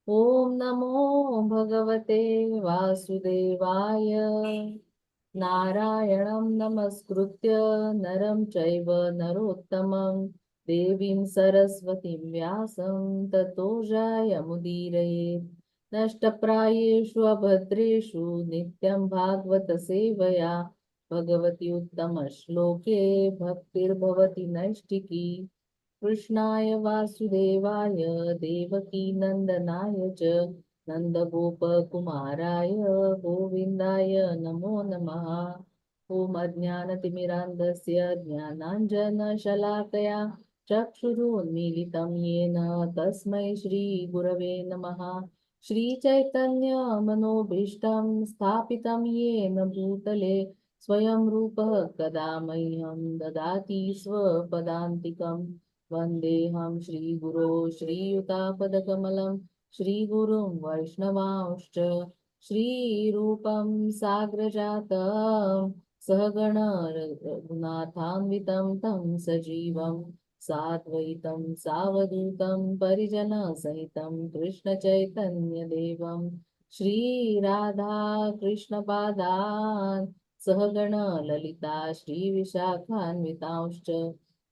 ॐ नमो भगवते वासुदेवाय। नारायणं नमस्कृत्य नरं चैव नरोत्तमं देवीं सरस्वतीं व्यासं ततो जयमुदीरयेत्। नष्टप्रायेषु अभद्रेषु नित्यं भागवत सेवया भगवति उत्तमश्लोके भक्तिर्भवति नैष्टिकी। कृष्णाय वासुदेवाय देवकी नन्दनाय च नन्दगोपकुमाराय गोविन्दाय नमो नमः। ॐ अज्ञानतिमिरान्धस्य ज्ञानाञ्जनशलाकया चक्षुरुन्मीलितं येन तस्मै श्रीगुरवे नमः। श्रीचैतन्यमनोभीष्टं स्थापितं येन भूतले स्वयं रूपः कदा मह्यं ददाति स्वपदान्तिकम्। वन्देऽहं श्रीगुरो श्रीयुतापदकमलं श्रीगुरुं वैष्णवांश्च श्रीरूपं साग्रजातं सहगण रघुनाथान्वितं तं सजीवं साद्वैतं सावधूतं परिजनसहितं कृष्णचैतन्यदेवं श्रीराधा कृष्णपादान् सहगण ललिता श्रीविशाखान्वितांश्च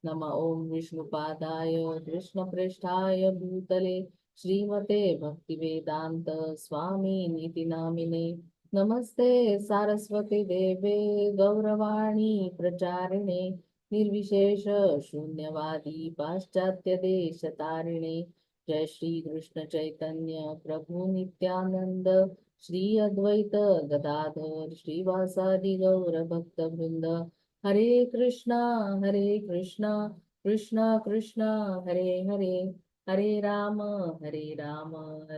नम ओं विष्णुपादाय कृष्णप्रेष्ठाय भूतले श्रीमते भक्तिवेदांत स्वामी नामिने नमस्ते सारस्वती देवे गौरवाणी प्रचारिणे निर्विशेष शून्यवादी पाश्चात्य देश तारिणे जय श्री कृष्ण चैतन्य प्रभु नित्यानंद श्री अद्वैत गदाधर श्रीवासादि गौर भक्त वृंद हरे Krishna Krishna Krishna Hare Hare Hare Ram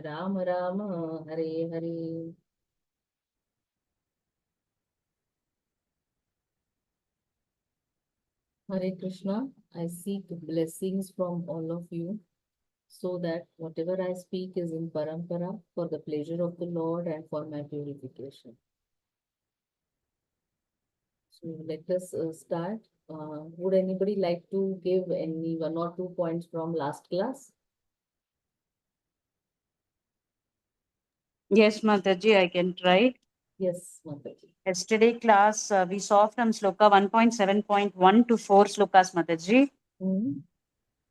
Ram Ram Hare Hare. Hare Krishna. I seek blessings from all of you so that whatever I speak is in parampara for the pleasure of the Lord and for my purification. So let us start. Would anybody like to give any 1 or 2 points from last class? Yes, Mataji, I can try. Yes, Mataji. Yesterday class, we saw from sloka 1.7.1 to 4 slokas, Mataji.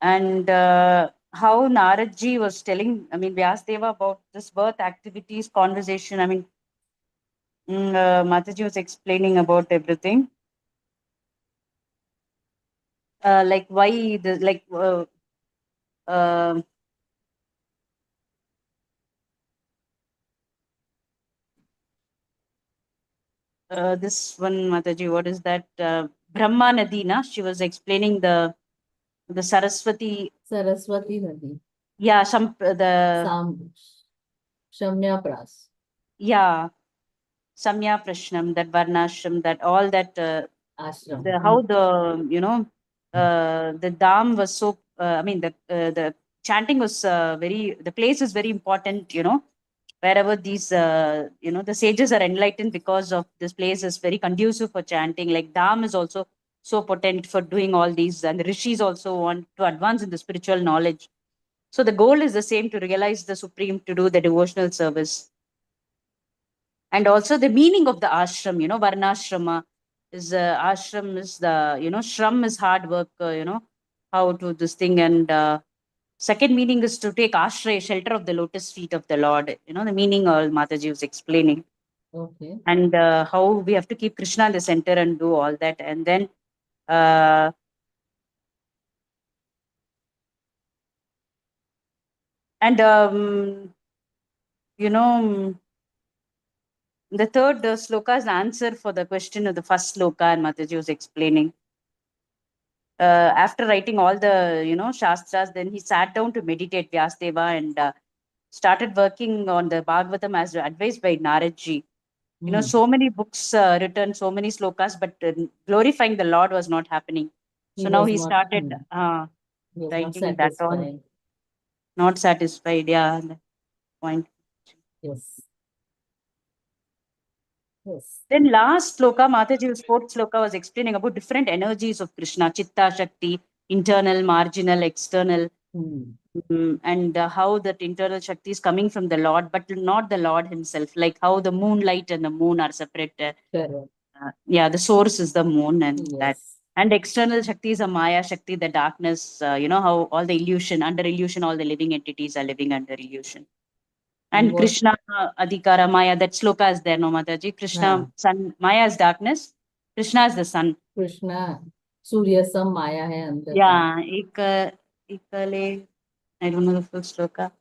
And how Naradji was telling, Vyasdeva about this birth activities conversation. Mataji was explaining about everything. Like why the, like, this one, Mataji, what is that? Brahma Nadina, she was explaining the Saraswati Nadi. Yeah, the Shamya Pras. Yeah, Samya Prashnam, that Varnashram, that all that Ashram. how the Dham was so the chanting was the place is very important, wherever these the sages are enlightened because of this place is very conducive for chanting. Like Dham is also so potent for doing all these, and the rishis also want to advance in the spiritual knowledge. So the goal is the same, to realize the supreme, to do the devotional service. And also the meaning of the ashram, varnashrama is ashram is the shram is hard work, how to this thing. And second meaning is to take ashray, shelter of the lotus feet of the Lord. The meaning Mataji was explaining. Okay. And how we have to keep Krishna in the center and do all that. And then the third sloka is the answer for the question of the first sloka, and Mataji was explaining. After writing all the shastras, then he sat down to meditate, Vyasdeva, and started working on the Bhagavatam as advised by Naradji. So many books written, so many slokas, but glorifying the Lord was not happening. So now he started writing that on. Not satisfied, yeah. Point. Yes. Yes. Then last sloka, Mataji's fourth sloka, was explaining about different energies of Krishna: Chitta, Shakti, internal, marginal, external. And how that internal Shakti is coming from the Lord, but not the Lord himself, like how the moonlight and the moon are separate. Correct. Yeah, the source is the moon, and that. Yes. And external Shakti is a Maya Shakti, the darkness, how all the illusion, under illusion, all the living entities are living under illusion. And And what? Krishna, Adhikara, Maya, that sloka is there, no Mataji. Krishna, sun, Maya is darkness, Krishna is the sun. Krishna, Surya Sam Maya hai andar ka. Yeah, ekale, I don't know the full sloka.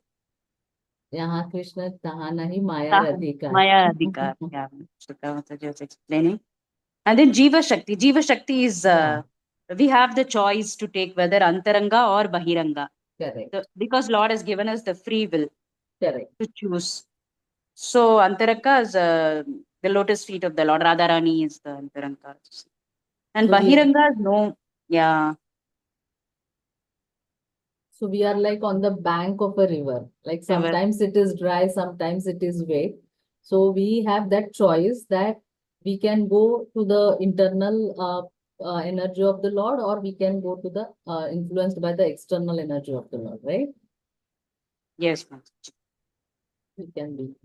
यहाँ कृष्ण तहाँ नहीं माया Tahan, अधिकार. Maya Adhikar. Yeah, sloka Mataji was explaining. And then Jiva Shakti. Jiva Shakti is, we have the choice to take whether Antaranga or Bahiranga. Correct. Because Lord has given us the free will Correct. to choose. So Antaranga is the lotus feet of the Lord. Radharani is the Antaranga. And So we are, Bahiranga is no, yeah. so we are like on the bank of a river. Like sometimes it is dry, sometimes it is wet. So we have that choice that we can go to the internal energy of the Lord, or we can go to the influenced by the external energy of the Lord, right? Yes, Mataji. We can be.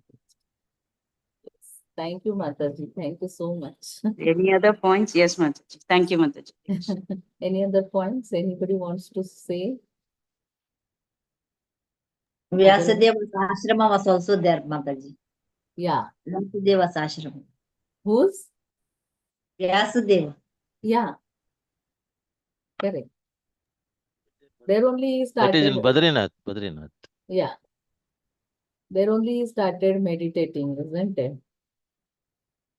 Yes. Thank you, Mataji. Thank you so much. Any other points? Yes, Mataji. Thank you, Mataji. Any other points anybody wants to say? Vyasadeva's ashrama was also there, Mataji. Yeah. Vyasadeva's ashrama. Whose? Vyasadeva. Yeah. Correct. There only That started. is in Badrinath. Yeah. There only started meditating, isn't it?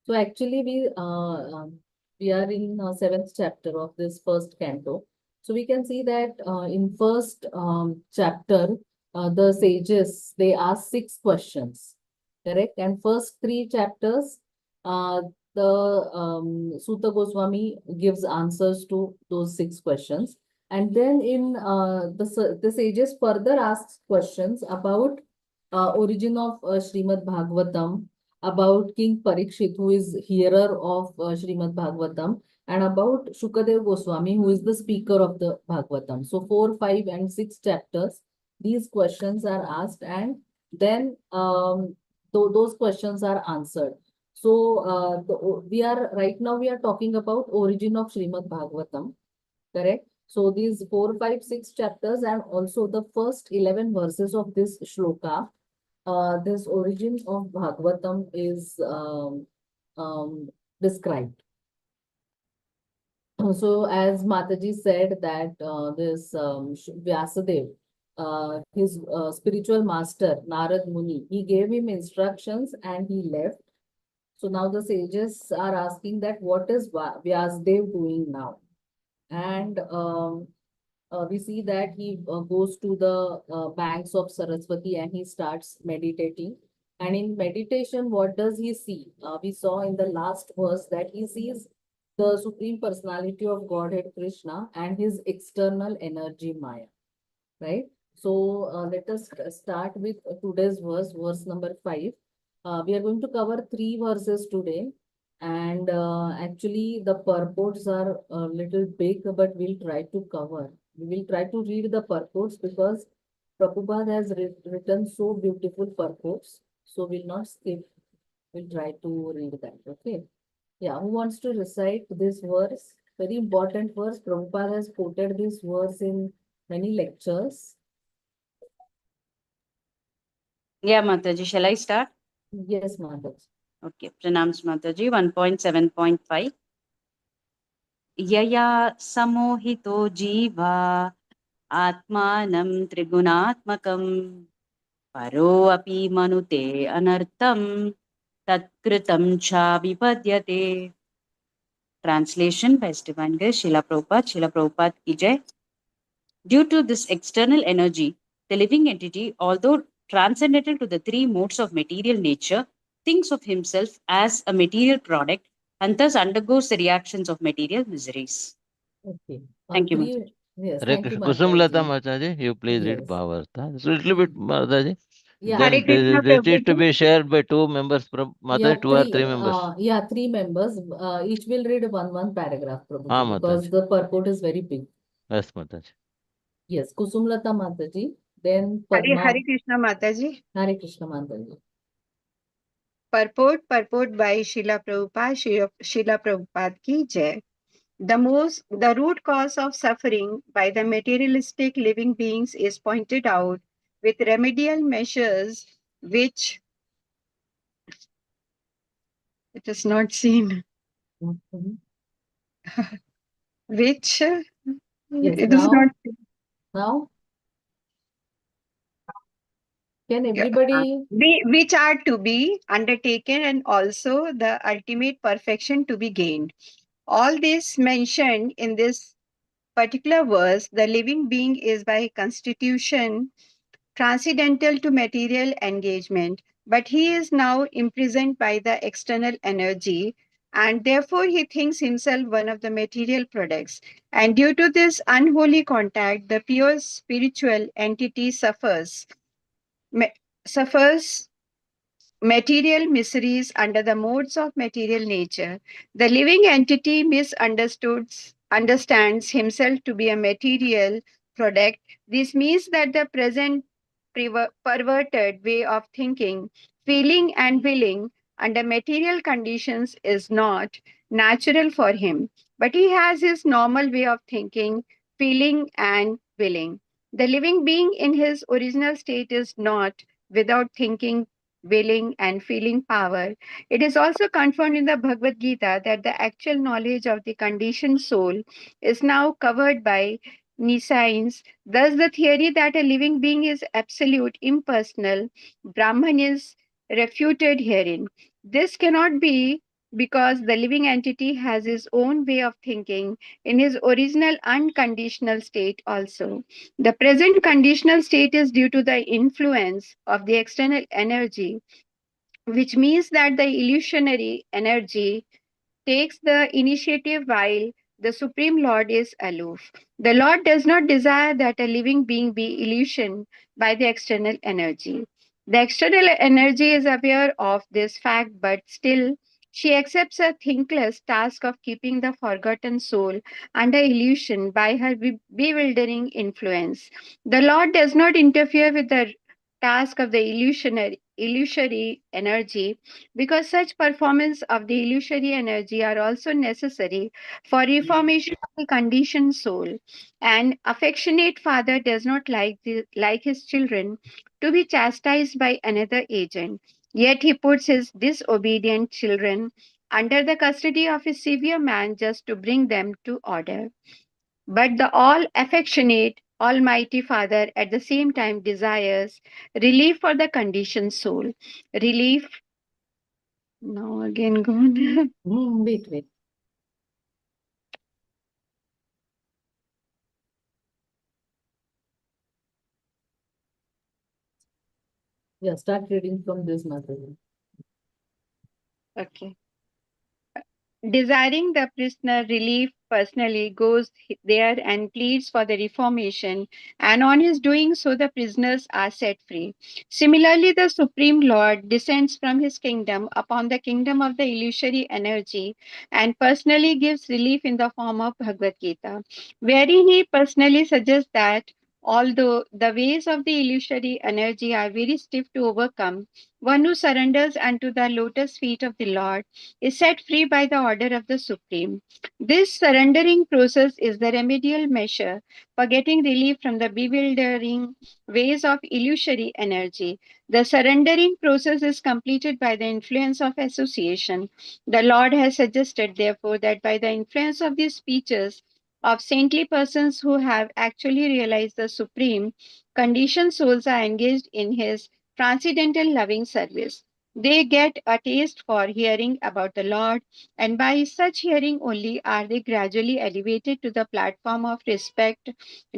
So actually we are in seventh chapter of this first canto. So we can see that in first chapter, the sages, they ask 6 questions, correct? And first 3 chapters, the Sutta Goswami gives answers to those 6 questions. And then in the sages further asks questions about origin of Srimad Bhagavatam, about King Parikshit, who is hearer of Srimad Bhagavatam, and about Shukadev Goswami, who is the speaker of the Bhagavatam. So 4, 5, and 6 chapters, these questions are asked, and then those questions are answered. So we are right now we are talking about origin of Srimad Bhagavatam, correct? So these 4, 5, 6 chapters and also the first 11 verses of this shloka, this origin of Bhagavatam is described. So as Mataji said that this Vyasadev, his spiritual master, Narad Muni, he gave him instructions and he left. So now the sages are asking that what is Vyasadev doing now? And we see that he goes to the banks of Saraswati and he starts meditating. And in meditation, what does he see? We saw in the last verse that he sees the Supreme Personality of Godhead Krishna and his external energy Maya, right? So let us start with today's verse number 5. We are going to cover 3 verses today. And actually, the purports are a little big, but we'll try to cover. We will try to read the purports because Prabhupada has written so beautiful purports. So we'll not skip. We'll try to read that. Okay. Yeah. Who wants to recite this verse? Very important verse. Prabhupada has quoted this verse in many lectures. Yeah, Mataji. Shall I start? Yes, Mataji. Okay. Pranams, Mataji. 1.7.5. Yaya samohito jiva atmanam trigunaatmakam paro api manute anartam tatkritam cha vipadyate. Translation by Divine Grace, Srila Prabhupada ki jai. Due to this external energy, the living entity, although transcendental to the 3 modes of material nature, thinks of himself as a material product and thus undergoes the reactions of material miseries. Okay. Thank you, Mataji. Yes, Hare thank you, Krishna. Kusumlata Mataji. Mataji, you please read Yes. Bhavartha. It's a little bit, Mataji. Yeah. Hare Then Krishna, this is to Prabhuji. be shared by 2 members, Mataji, Yeah, 2 or 3 members. yeah, 3 members. Each will read one paragraph, Prabhuji, because Mataji. the purport is very big. Yes, Mataji. Yes, Kusumlata Mataji. Then Hare Padma. Krishna Mataji. Hare Krishna Mandaji. Purport by Srila Prabhupada, Srila Prabhupada ki jai. The root cause of suffering by the materialistic living beings is pointed out with remedial measures which it is not seen, Mhm. which Yes, it is now, not seen. now, can Yeah. everybody, Which are to be undertaken and also the ultimate perfection to be gained. All this mentioned in this particular verse, the living being is by constitution transcendental to material engagement, but he is now imprisoned by the external energy and therefore he thinks himself one of the material products. And due to this unholy contact, the pure spiritual entity ma- suffers material miseries under the modes of material nature. The living entity understands himself to be a material product. This means that the present perverted way of thinking, feeling, and willing under material conditions is not natural for him, but he has his normal way of thinking, feeling, and willing. The living being in his original state is not without thinking, willing, and feeling power. It is also confirmed in the Bhagavad Gita that the actual knowledge of the conditioned soul is now covered by nescience. Thus, the theory that a living being is absolute, impersonal, Brahman is refuted herein. This cannot be because the living entity has his own way of thinking in his original unconditional state also. The present conditional state is due to the influence of the external energy, which means that the illusionary energy takes the initiative while the Supreme Lord is aloof. The Lord does not desire that a living being be illusioned by the external energy. The external energy is aware of this fact, but still she accepts a thankless task of keeping the forgotten soul under illusion by her bewildering influence. The Lord does not interfere with the task of the illusory energy because such performance of the illusory energy are also necessary for reformation of the conditioned soul. An affectionate father does not like his children to be chastised by another agent, yet he puts his disobedient children under the custody of a severe man just to bring them to order. But the all affectionate Almighty Father at the same time desires relief for the conditioned soul. Relief, now again gone. wait. Yeah, start reading from this, Mataji. Okay. Desiring the prisoner relief personally goes there and pleads for the reformation, and on his doing so, the prisoners are set free. Similarly, the Supreme Lord descends from his kingdom upon the kingdom of the illusory energy and personally gives relief in the form of Bhagavad Gita, wherein he personally suggests that although the ways of the illusory energy are very stiff to overcome, one who surrenders unto the lotus feet of the Lord is set free by the order of the Supreme. This surrendering process is the remedial measure for getting relief from the bewildering ways of illusory energy. The surrendering process is completed by the influence of association. The Lord has suggested, therefore, that by the influence of these speeches of saintly persons who have actually realized the Supreme, conditioned souls are engaged in His transcendental loving service. They get a taste for hearing about the Lord, and by such hearing only are they gradually elevated to the platform of respect,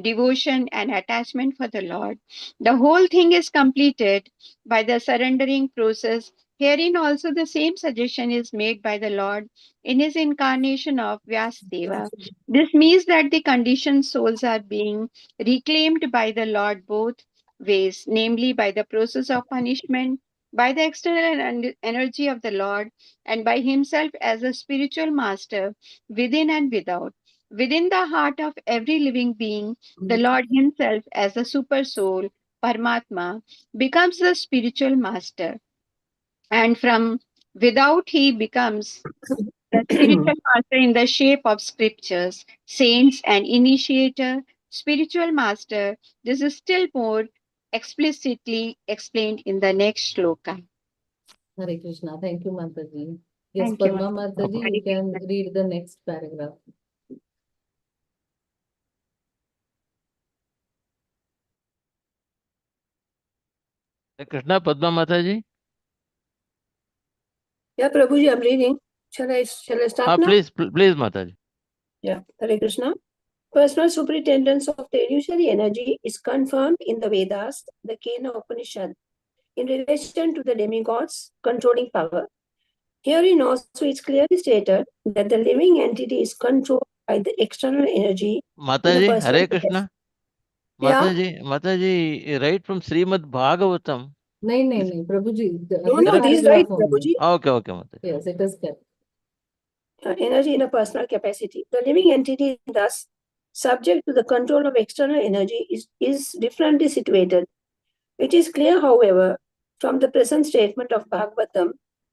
devotion, and attachment for the Lord. The whole thing is completed by the surrendering process. Herein also the same suggestion is made by the Lord in his incarnation of Vyasdeva. This means that the conditioned souls are being reclaimed by the Lord both ways, namely by the process of punishment, by the external energy of the Lord, and by Himself as a spiritual master within and without. Within the heart of every living being, the Lord Himself as a super soul Paramatma, becomes the spiritual master. And from without, he becomes the spiritual master in the shape of scriptures, saints, and initiator, spiritual master. This is still more explicitly explained in the next shloka. Hare Krishna. Thank you, Mataji. Yes, Thank you. Padma Mataji, you can read the next paragraph. Krishna, Padma Mataji. Yeah, Prabhuji, I'm reading. Shall I start now? Please, Mataji. Yeah, Hare Krishna. Personal superintendence of the illusory energy is confirmed in the Vedas, the Kena Upanishad, in relation to the demigods controlling power. Herein also it's clearly stated that the living entity is controlled by the external energy. Mataji, personal Hare Krishna. Yeah. Mataji, right from Srimad Bhagavatam. No, Prabhuji. No, this is right, Prabhuji. Okay, Mataji. Yes, it is correct. Energy in a personal capacity. The living entity, thus subject to the control of external energy, is differently situated. It is clear, however, from the present statement of Bhagavatam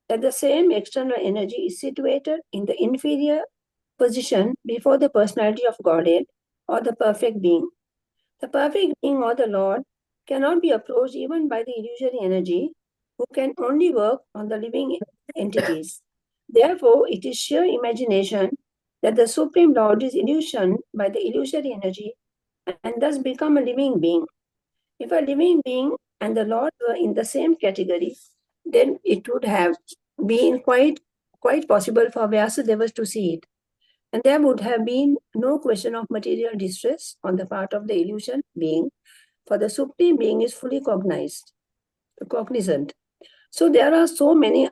that the same external energy is situated in the inferior position before the personality of Godhead or the perfect being. The perfect being or the Lord cannot be approached even by the illusory energy, who can only work on the living entities. Therefore, it is sheer imagination that the Supreme Lord is illusioned by the illusory energy and thus become a living being. If a living being and the Lord were in the same category, then it would have been quite possible for Vyasadevas to see it. And there would have been no question of material distress on the part of the illusion being, for the Supreme Being is fully cognizant. So there are so many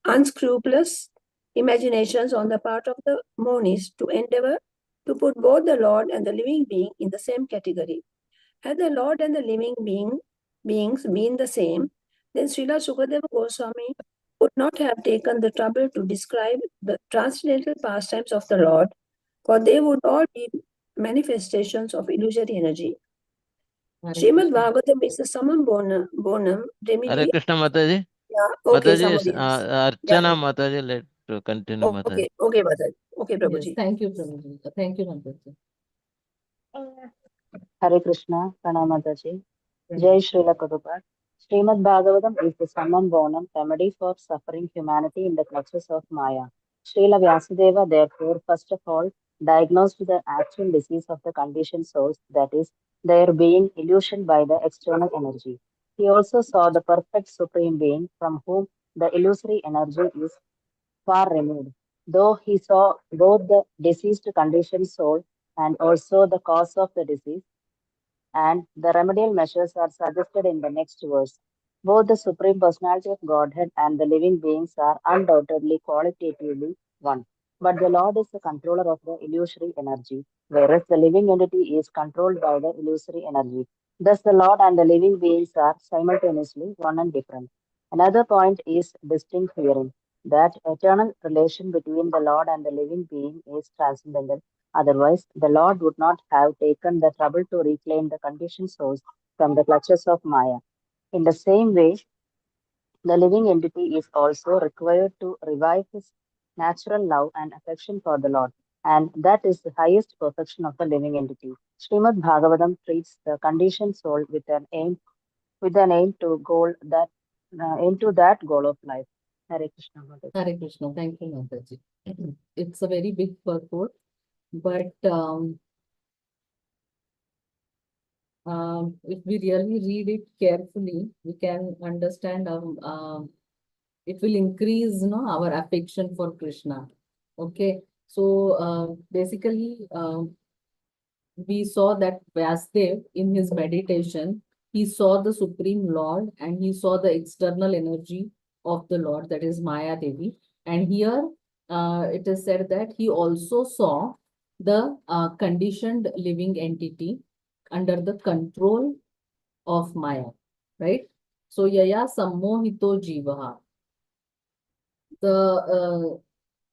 unscrupulous imaginations on the part of the monists to endeavor to put both the Lord and the living being in the same category. Had the Lord and the living beings been the same, then Srila Sukadeva Goswami would not have taken the trouble to describe the transcendental pastimes of the Lord, for they would all be manifestations of illusory energy. Srimad Bhagavatam is a summum bonum remedy. Hare Krishna, Mataji. Yeah, okay, Mataji, somebody else. Archana Mataji, let continue, Mataji. Okay, Mataji. Okay, Yes, Prabhuji. thank you, Prabhuji. Thank you, Mataji. Hare Krishna, Pranamataji. Jai Srila Prabhupada. Srimad Bhagavatam is the summum bonum remedy for suffering humanity in the clutches of Maya. Srila Vyasadeva, therefore, first of all, diagnosed the actual disease of the conditioned souls, that is, their being illusioned by the external energy. He also saw the perfect Supreme Being from whom the illusory energy is far removed. Though he saw both the diseased conditioned soul and also the cause of the disease, and the remedial measures are suggested in the next verse. Both the Supreme Personality of Godhead and the living beings are undoubtedly qualitatively one. But the Lord is the controller of the illusory energy, whereas the living entity is controlled by the illusory energy. Thus, the Lord and the living beings are simultaneously one and different. Another point is distinct hearing, that eternal relation between the Lord and the living being is transcendental. Otherwise, the Lord would not have taken the trouble to reclaim the conditioned souls from the clutches of Maya. In the same way, the living entity is also required to revive his natural love and affection for the Lord, and that is the highest perfection of the living entity. Srimad Bhagavatam treats the conditioned soul with an aim to that goal of life. Hare Krishna. Hare Krishna. Thank you, Mataji. It's a very big purport, but if we really read it carefully, we can understand it will increase our affection for Krishna. Okay, so basically we saw that Vyasdev in his meditation, he saw the Supreme Lord and he saw the external energy of the Lord, that is Maya Devi. And here it is said that he also saw the conditioned living entity under the control of Maya, right? So Yaya Sammohito Jivaha.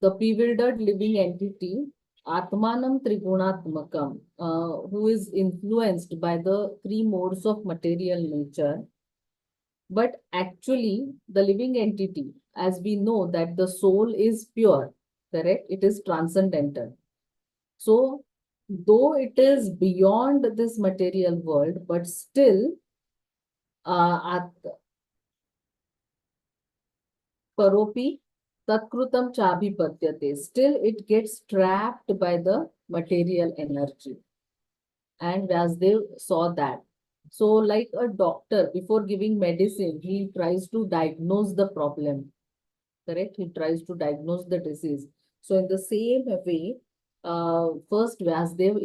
The bewildered living entity Atmanam Trigunatmakam, who is influenced by the three modes of material nature. But actually, the living entity, as we know that the soul is pure, correct? It is transcendental. So, though it is beyond this material world, but still, at Paropi Tatkrutam Chabhipatyate, still it gets trapped by the material energy. And Vyasdev saw that. So, like a doctor, before giving medicine, he tries to diagnose the problem, correct? He tries to diagnose the disease. So, in the same way, first Vyasdeva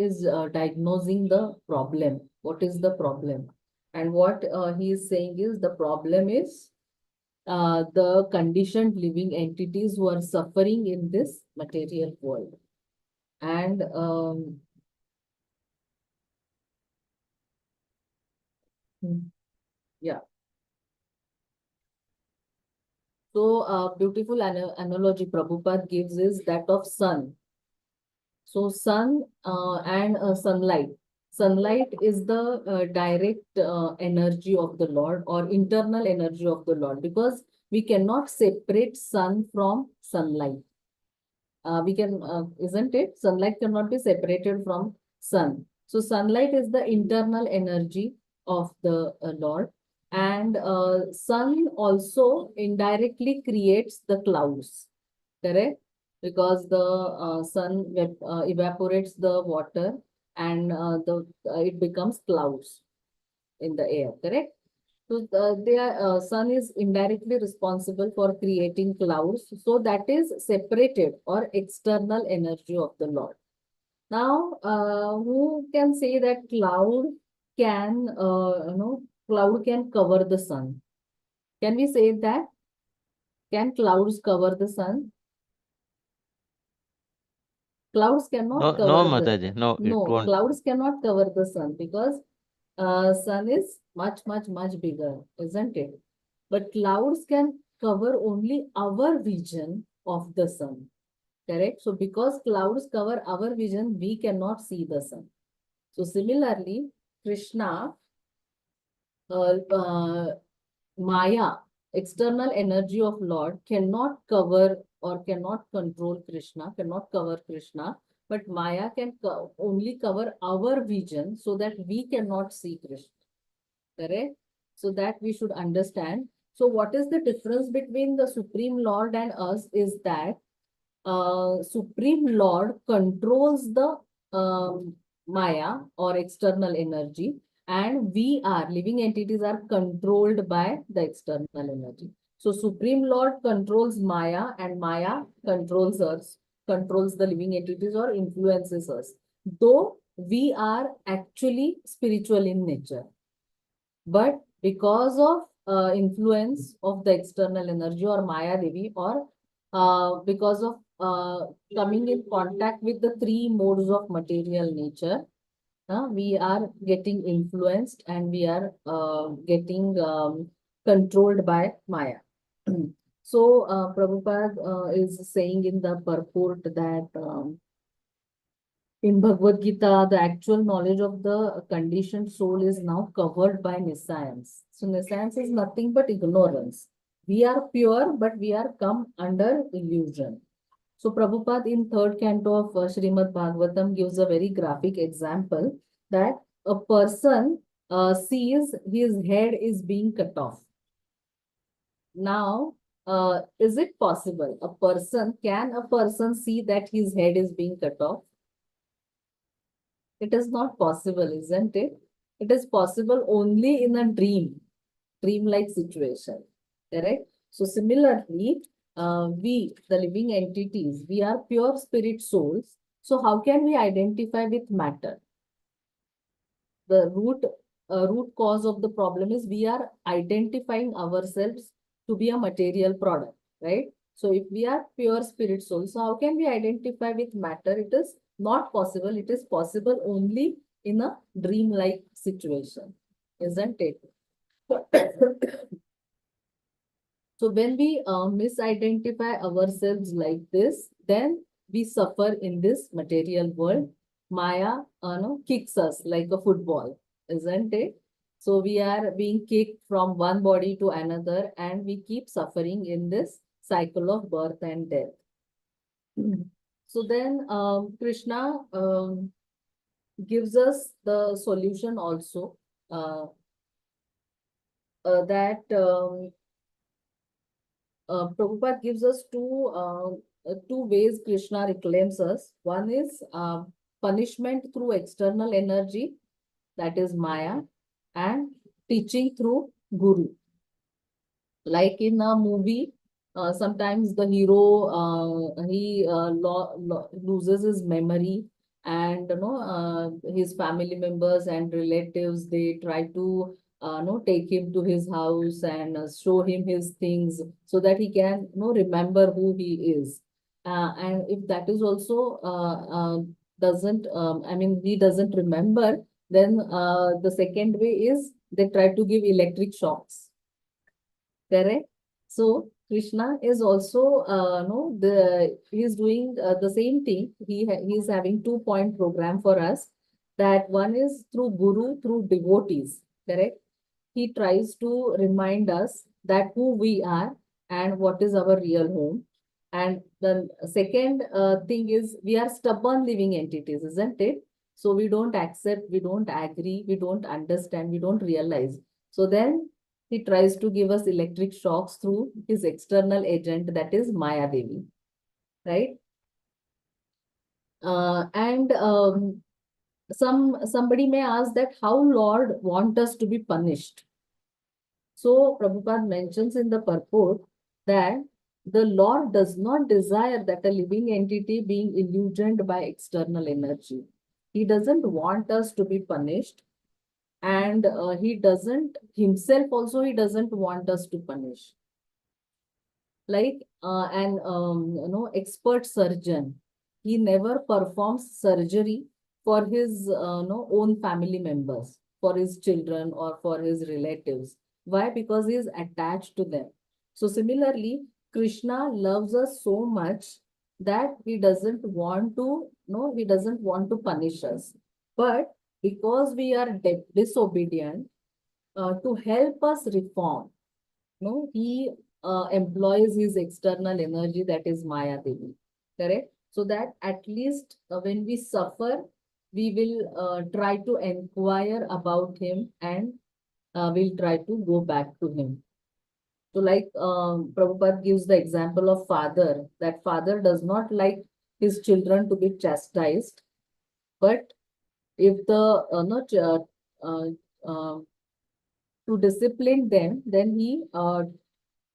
is diagnosing the problem. What is the problem? And what he is saying is the problem is the conditioned living entities who are suffering in this material world. And yeah. So, beautiful analogy Prabhupada gives is that of sun. So, sun and sunlight. Sunlight is the direct energy of the Lord or internal energy of the Lord, because we cannot separate sun from sunlight. Isn't it? Sunlight cannot be separated from sun. So sunlight is the internal energy of the Lord. And sun also indirectly creates the clouds, correct? Because the sun evaporates the water and it becomes clouds in the air, correct? So sun is indirectly responsible for creating clouds. So that is separated or external energy of the Lord. Now, who can say that cloud can cover the sun? Can we say that? Can clouds cover the sun? Clouds cannot No, cover Mataji, no, it won't. clouds cannot cover the sun, because sun is much bigger, isn't it? But clouds can cover only our vision of the sun, correct? So because clouds cover our vision, we cannot see the sun. So similarly, Krishna, Maya, external energy of Lord, cannot cover or cannot control Krishna, cannot cover Krishna, but Maya can only cover our vision so that we cannot see Krishna, correct? So that we should understand. So what is the difference between the Supreme Lord and us is that Supreme Lord controls the Maya or external energy, and we are living entities are controlled by the external energy. So Supreme Lord controls Maya and Maya controls us, controls the living entities or influences us. Though we are actually spiritual in nature, but because of influence of the external energy or Maya Devi, or because of coming in contact with the three modes of material nature, we are getting influenced and we are getting controlled by Maya. So Prabhupada is saying in the purport that in Bhagavad Gita, the actual knowledge of the conditioned soul is now covered by nescience. So nescience is nothing but ignorance. We are pure, but we are come under illusion. So Prabhupada in third canto of Srimad Bhagavatam gives a very graphic example that a person sees his head is being cut off. Now, is it possible? Can a person see that his head is being cut off? It is not possible, isn't it? It is possible only in a dream-like situation, correct? So similarly, we, the living entities, we are pure spirit souls. So how can we identify with matter? The root cause of the problem is we are identifying ourselves to be a material product, right? So if we are pure spirit souls, so how can we identify with matter? It is not possible. It is possible only in a dream-like situation, isn't it? So when we misidentify ourselves like this, then we suffer in this material world. Maya, kicks us like a football, isn't it? So we are being kicked from one body to another, and we keep suffering in this cycle of birth and death. So then Krishna gives us the solution also, that Prabhupada gives us two ways Krishna reclaims us. One is punishment through external energy, that is Maya, and teaching through Guru. Like in a movie, sometimes the hero he loses his memory, and his family members and relatives, they try to take him to his house and show him his things so that he can remember who he is. And if that is also doesn't I mean he doesn't remember, then the second way is they try to give electric shocks. Correct. So Krishna is also no he is doing the same thing. He is having 2-point program for us. That one is through Guru, through devotees. Correct. He tries to remind us that who we are and what is our real home. And the second thing is we are stubborn living entities, isn't it? So we don't accept, we don't agree, we don't understand, we don't realize. So then he tries to give us electric shocks through his external agent, that is Maya Devi, right? And somebody may ask that how Lord want us to be punished. So Prabhupada mentions in the purport that the Lord does not desire that a living entity being illusioned by external energy. He doesn't want us to be punished, and he doesn't himself also, he doesn't want us to punish. Like an expert surgeon, he never performs surgery for his own family members, for his children or for his relatives. Why? Because he is attached to them. So similarly, Krishna loves us so much that he doesn't want to he doesn't want to punish us, but because we are disobedient, to help us reform, he employs his external energy, that is Maya Devi. Correct? So that at least when we suffer, we will try to inquire about him, and we'll try to go back to him. So like Prabhupada gives the example of father, that father does not like his children to be chastised, but if the not to discipline them, then he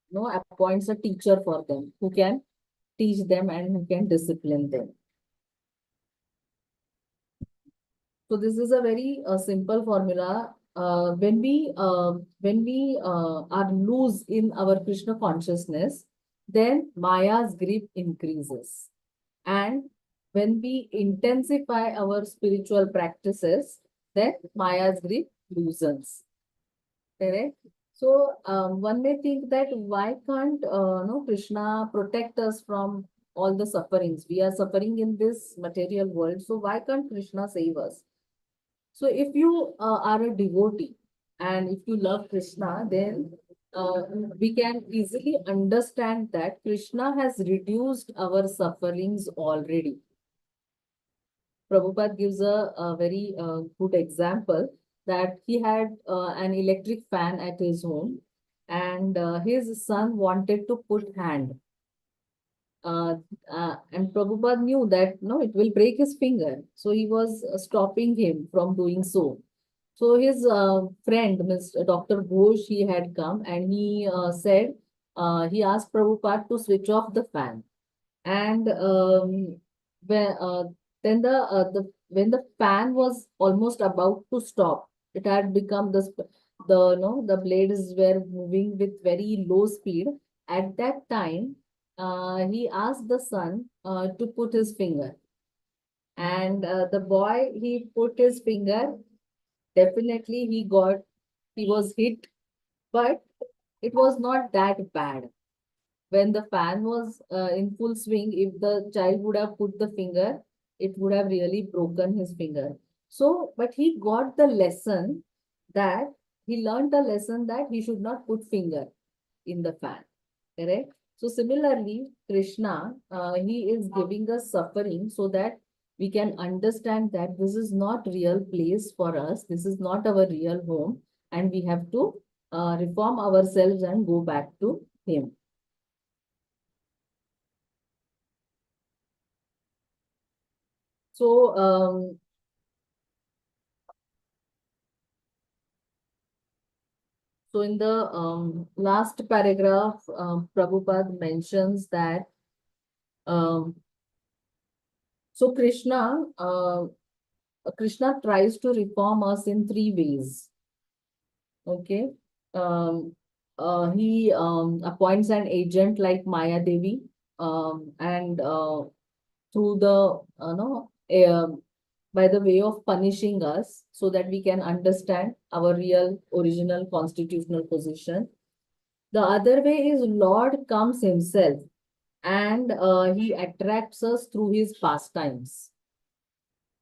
appoints a teacher for them who can teach them and who can discipline them. So this is a very simple formula. When we are loose in our Krishna consciousness, then Maya's grip increases. And when we intensify our spiritual practices, then Maya's grip loosens. Correct? So one may think that why can't Krishna protect us from all the sufferings? We are suffering in this material world, so why can't Krishna save us? So if you are a devotee and if you love Krishna, then we can easily understand that Krishna has reduced our sufferings already. Prabhupada gives a very good example that he had an electric fan at his home, and his son wanted to put hand. And Prabhupada knew that it will break his finger. So he was stopping him from doing so. So his friend, Mr. Dr. Ghosh, he had come, and he said, he asked Prabhupada to switch off the fan. And when, then when the fan was almost about to stop, it had become the blades were moving with very low speed. At that time, he asked the son to put his finger, and the boy, he put his finger. Definitely, he was hit, but it was not that bad. when the fan was in full swing, if the child would have put the finger, it would have really broken his finger. So, but he got the lesson that he learned the lesson that he should not put finger in the fan. Correct? So similarly, Krishna, he is giving us suffering so that we can understand that this is not real place for us. This is not our real home, and we have to reform ourselves and go back to him. So, so in the last paragraph, Prabhupada mentions that so Krishna tries to reform us in 3 ways. Okay. He appoints an agent like Maya Devi, and through the by the way of punishing us so that we can understand our real original constitutional position. The other way is Lord comes himself, and he attracts us through his pastimes.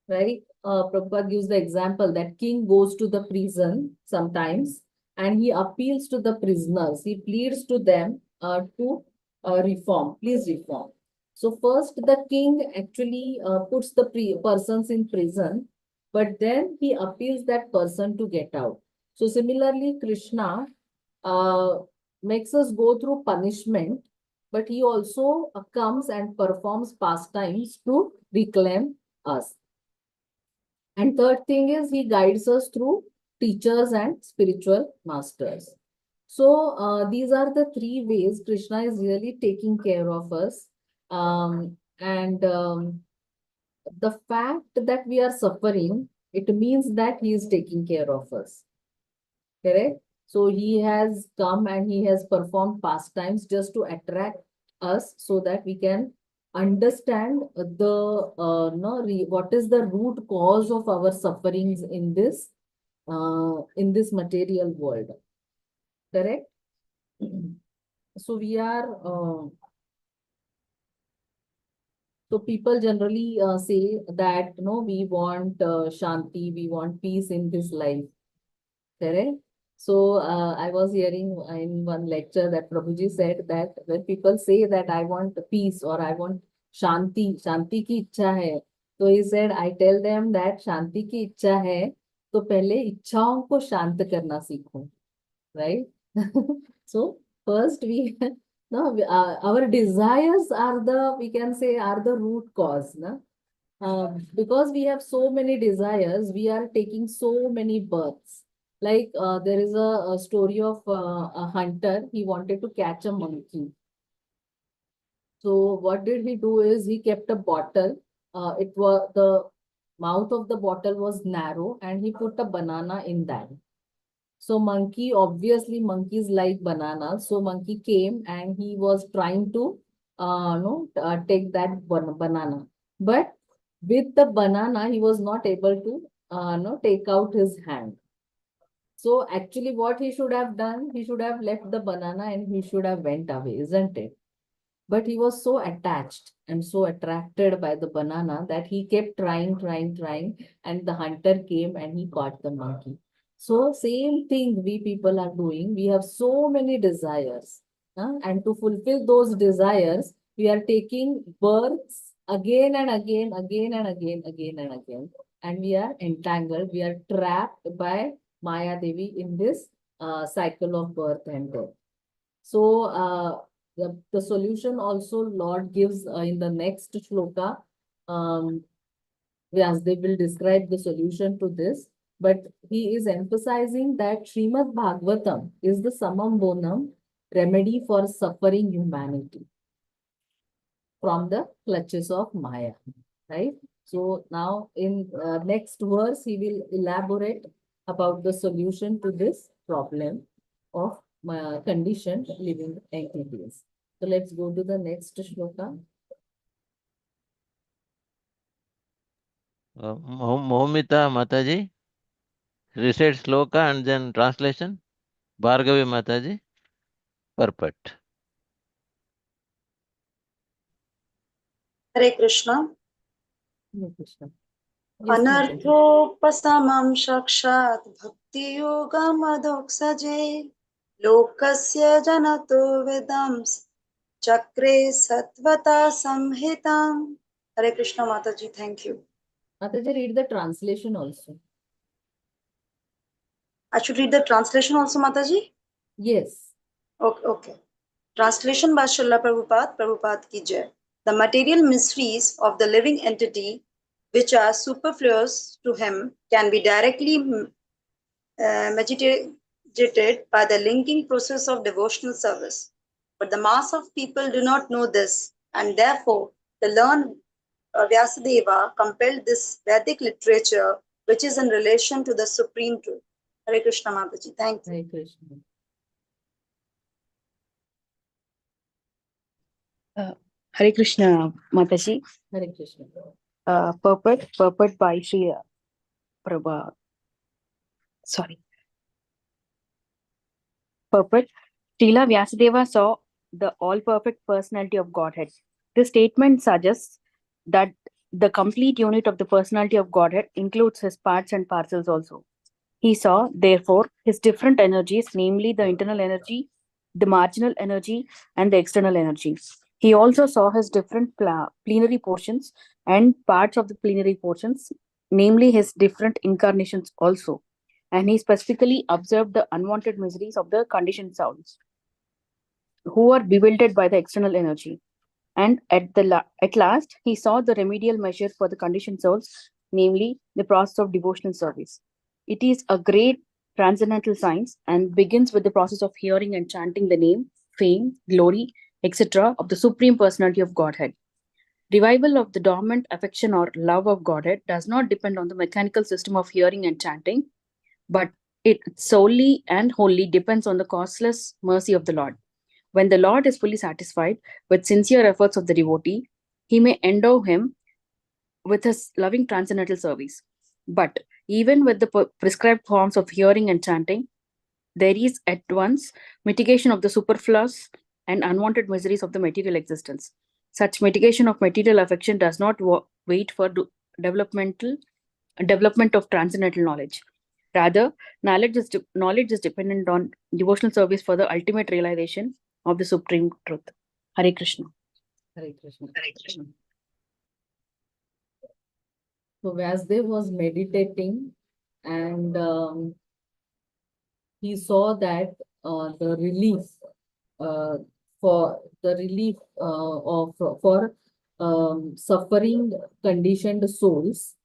Right? Prabhupada gives the example that king goes to the prison sometimes and he appeals to the prisoners. He pleads to them to reform. Please reform. So first the king actually puts the persons in prison, but then he appeals that person to get out. So similarly, Krishna uh, makes us go through punishment, but he also comes and performs pastimes to reclaim us. And third thing is he guides us through teachers and spiritual masters. So these are the 3 ways Krishna is really taking care of us. And the fact that we are suffering, it means that he is taking care of us. Correct? So he has come and he has performed pastimes just to attract us so that we can understand the what is the root cause of our sufferings in this material world. Correct? So we are so people generally say that we want shanti, we want peace in this life. Correct? So I was hearing in one lecture that Prabhuji said that when people say that I want peace or I want shanti, shanti ki इच्छा है, so he said I tell them that shanti ki इच्छा है, तो पहले इच्छाओं को शांत करना सीखो, right? So first we no our desires are the, we can say, are the root cause, no? Because we have so many desires, we are taking so many births. Like there is a story of a hunter. He wanted to catch a monkey. So what did he do is he kept a bottle. It was the mouth of the bottle was narrow, and he put a banana in that. So monkey, obviously monkeys like bananas. So monkey came and he was trying to take that banana. But with the banana, he was not able to take out his hand. So actually what he should have done, he should have left the banana and he should have went away, isn't it? But he was so attached and so attracted by the banana that he kept trying, and the hunter came and he caught the monkey. So same thing we people are doing. We have so many desires, and to fulfill those desires, we are taking births again and again, and we are entangled. We are trapped by Maya Devi in this cycle of birth and death. So the solution also Lord gives in the next shloka. Vyasdev will describe the solution to this, but he is emphasizing that Srimad Bhagavatam is the summum bonum remedy for suffering humanity from the clutches of Maya, right? So now in next verse, he will elaborate about the solution to this problem of conditioned living entities. So let's go to the next shloka. Mohmita Mataji, recite shloka and then translation. Bhargavi Mataji, purport. Hare Krishna. Hare Krishna. Yes, Mataji. Anarthopasamam shakshat bhakti yogam adoksaje lokasya janato vedams chakre satvata samhitam. Hare Krishna Mataji, thank you. Mataji, read the translation also. I should read the translation also, Mataji? Yes. Okay. Translation by Srila Prabhupada ki jai. The material mysteries of the living entity, which are superfluous to him, can be directly meditated by the linking process of devotional service. But the mass of people do not know this, and therefore the learned Vyasadeva compiled this Vedic literature, which is in relation to the supreme truth. Hare Krishna Mataji, thank you. Hare Krishna. Hare Krishna Mataji. Hare Krishna. Purport by Sri Prabha. Purport. Srila Vyasadeva saw the all-perfect personality of Godhead. This statement suggests that the complete unit of the personality of Godhead includes his parts and parcels also. He saw, therefore, his different energies, namely the internal energy, the marginal energy, and the external energy. He also saw his different plenary portions and parts of the plenary portions, namely his different incarnations also. And he specifically observed the unwanted miseries of the conditioned souls, who are bewildered by the external energy. And at last, he saw the remedial measure for the conditioned souls, namely the process of devotional service. It is a great transcendental science and begins with the process of hearing and chanting the name, fame, glory, etc. of the Supreme Personality of Godhead. Revival of the dormant affection or love of Godhead does not depend on the mechanical system of hearing and chanting, but it solely and wholly depends on the causeless mercy of the Lord. When the Lord is fully satisfied with sincere efforts of the devotee, he may endow him with his loving transcendental service. But even with the prescribed forms of hearing and chanting, there is at once mitigation of the superfluous and unwanted miseries of the material existence. Such mitigation of material affection does not wait for development of transcendental knowledge. Rather, knowledge is dependent on devotional service for the ultimate realization of the supreme truth. Hare Krishna. Hare Krishna. So Vyasdev was meditating, and he saw that the relief for suffering conditioned souls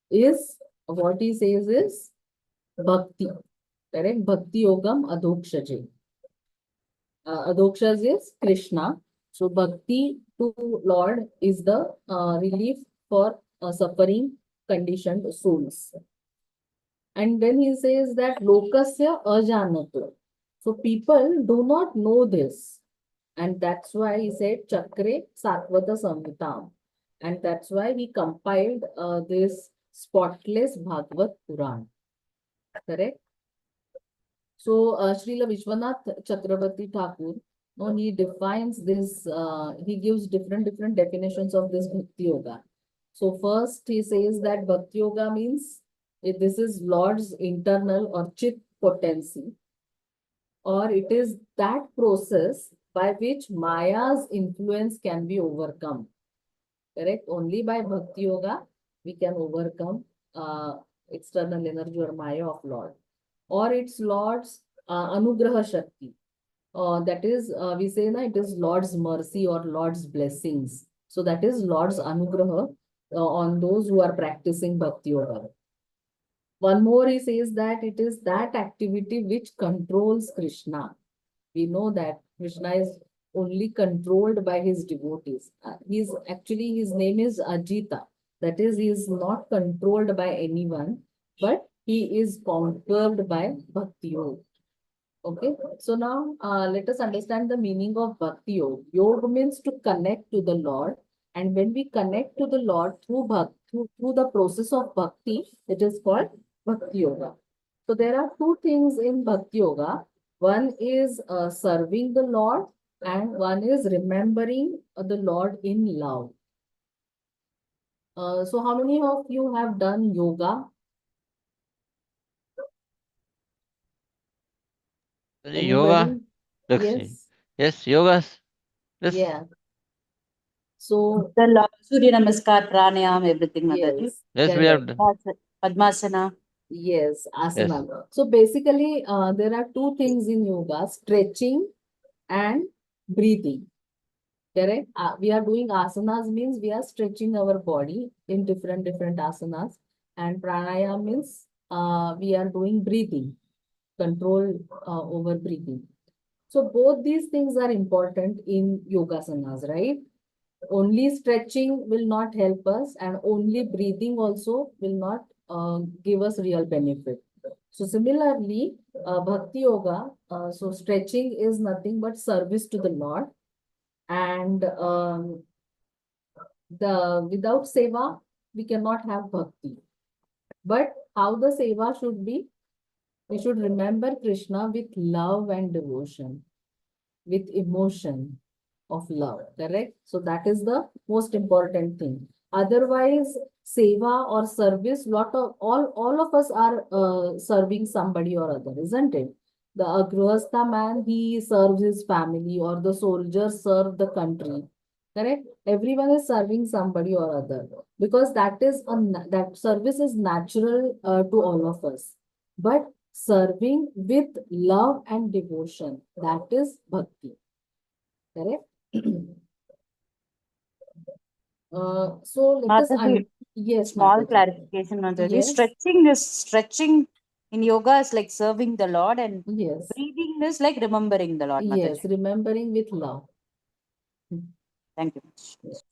is what he says is bhakti. Correct? Bhakti yogam adhokshaje. Adhokshaje is Krishna. So bhakti to Lord is the relief for suffering conditioned souls. And then he says that lokasya ajanato. So people do not know this. And that's why he said chakre satvata samhitam. And that's why he compiled this spotless Bhagavad Puran. Correct? So Srila Vishwanath Chakravarti Thakur, no, he defines this, he gives different definitions of this Bhakti Yoga. So first he says that Bhakti Yoga means this is Lord's internal or chit potency, or it is that process by which Maya's influence can be overcome. Correct? Only by Bhakti Yoga we can overcome external energy or Maya of Lord. Or it's Lord's Anugraha Shakti. That is, we say that it is Lord's mercy or Lord's blessings. So that is Lord's Anugraha on those who are practicing Bhakti Yoga. One more, he says that it is that activity which controls Krishna. We know that Krishna is only controlled by his devotees. His name is Ajita. That is, he is not controlled by anyone, but he is conquered by Bhakti Yoga. Okay, so now let us understand the meaning of Bhakti Yoga. Yoga means to connect to the Lord, and when we connect to the Lord through through the process of Bhakti, it is called Bhakti Yoga. So there are two things in Bhakti Yoga. One is serving the Lord, and one is remembering the Lord in love. So how many of you have done yoga? Yoga, Anybody? Lakshmi. Yes, yogas. Yes. Yeah. So The Surya Namaskar, Pranayam, everything, Mataji. yes, Yes, we have correct. done. Padmasana. Yes, Yes. asana. So basically, there are two things in yoga: stretching and breathing. Correct? We are doing asanas means we are stretching our body in different asanas, and pranayama means we are doing breathing, control over breathing. So both these things are important in yogasanas, right? Only stretching will not help us, and only breathing also will not give us real benefit. So similarly, bhakti yoga, so stretching is nothing but service to the Lord, and without seva we cannot have bhakti. But how the seva should be? We should remember Krishna with love and devotion, with emotion of love, correct? So that is the most important thing. Otherwise, seva or service, all of us are serving somebody or other, isn't it? The Agrihastha man, he serves his family, or the soldiers serve the country, correct? Everyone is serving somebody or other, because that service is natural to all of us. But serving with love and devotion, that is bhakti. Correct? So let us Mataji, yes, small Mataji. clarification, Mataji. Yes. Stretching in yoga is like serving the Lord, and Yes. breathing is like remembering the Lord, Yes, Mataji. remembering with love. Thank you. Yes.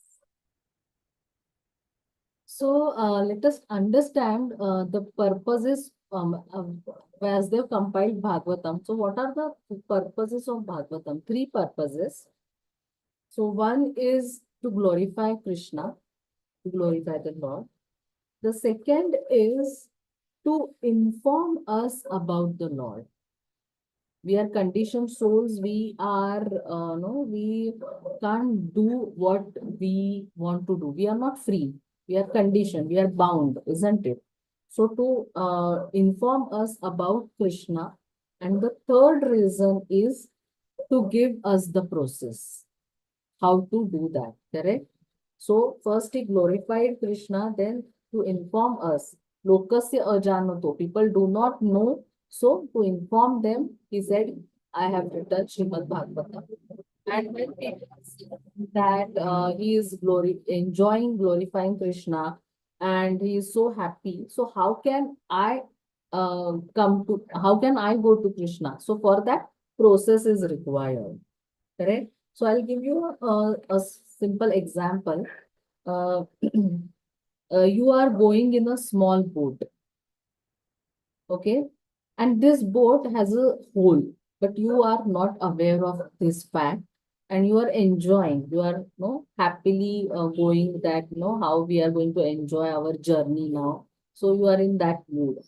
So let us understand the purposes as they've compiled Bhagavatam. So what are the purposes of Bhagavatam? Three purposes. So one is to glorify Krishna, to glorify the Lord. The second is to inform us about the Lord. We are conditioned souls. We are, we can't do what we want to do. We are not free. We are conditioned. We are bound, isn't it? So to inform us about Krishna. And the third reason is to give us the process. How to do that, correct? So first he glorified Krishna, then to inform us. Lokasya ajanato, people do not know. So to inform them, he said, I have written Srimad Bhagavatam. And when people see that he is enjoying glorifying Krishna, and he is so happy, so how can I how can I go to Krishna? So for that, process is required, correct? So I'll give you a simple example. You are going in a small boat, okay? And this boat has a hole, but you are not aware of this fact, and you are enjoying. You are happily going that how we are going to enjoy our journey now. So you are in that mood.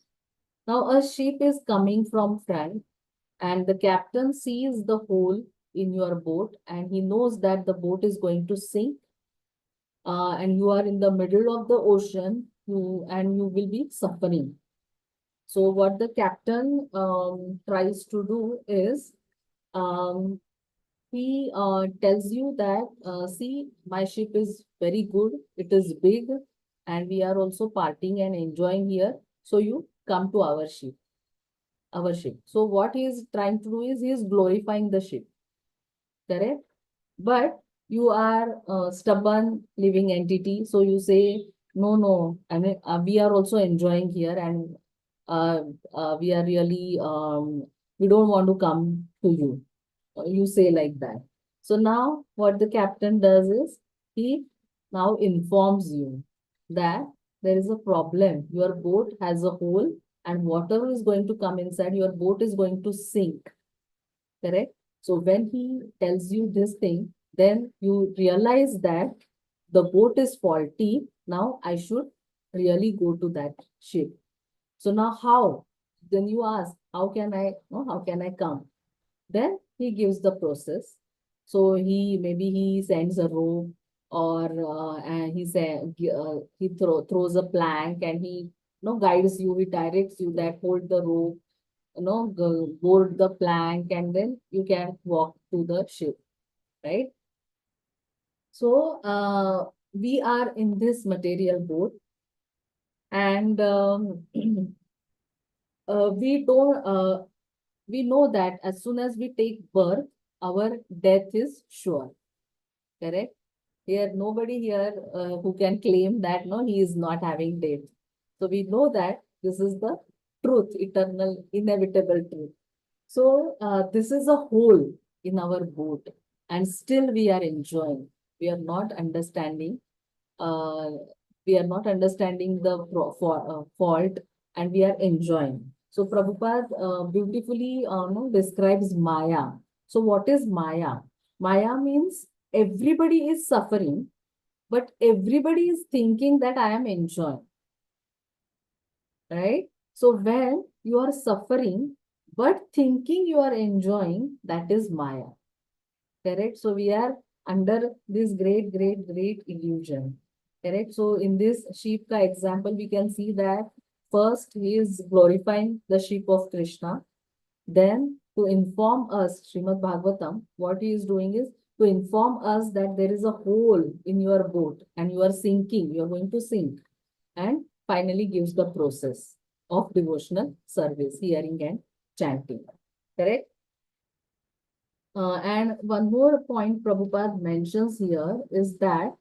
Now a ship is coming from front, and the captain sees the hole in your boat, and he knows that the boat is going to sink, and you are in the middle of the ocean, and you will be suffering. So what the captain tries to do is, he tells you that, see, my ship is very good, it is big, and we are also partying and enjoying here. So you come to our ship. So what he is trying to do is he is glorifying the ship, correct? But you are a stubborn living entity. So you say, no, I mean, we are also enjoying here, and we are really, we don't want to come to you. You say like that. So now what the captain does is he now informs you that there is a problem. Your boat has a hole, and water is going to come inside. Your boat is going to sink. Correct? So when he tells you this thing, then you realize that the boat is faulty. Now I should really go to that ship. So now how? Then you ask, how can I, how can I come? Then he gives the process. So maybe he sends a rope, or and he said he throws a plank and he guides you, he directs you that hold the rope, board the plank, and then you can walk to the ship, right? So we are in this material boat, and we don't we know that as soon as we take birth, our death is sure, correct? Here, nobody here who can claim that no, he is not having death. So we know that this is the truth, eternal, inevitable truth. So this is a hole in our boat, and still we are enjoying. We are not understanding. Uh, we are not understanding the fault, and we are enjoying. So Prabhupada beautifully describes Maya. So what is Maya? Maya means everybody is suffering, but everybody is thinking that I am enjoying, right? So when you are suffering, but thinking you are enjoying, that is Maya, correct? So we are under this great illusion, correct? So in this sheep ka example, we can see that first he is glorifying the sheep of Krishna. Then to inform us, Srimad Bhagavatam, what he is doing is to inform us that there is a hole in your boat and you are sinking, you are going to sink. And finally gives the process of devotional service, hearing and chanting, correct? And one more point Prabhupada mentions here is that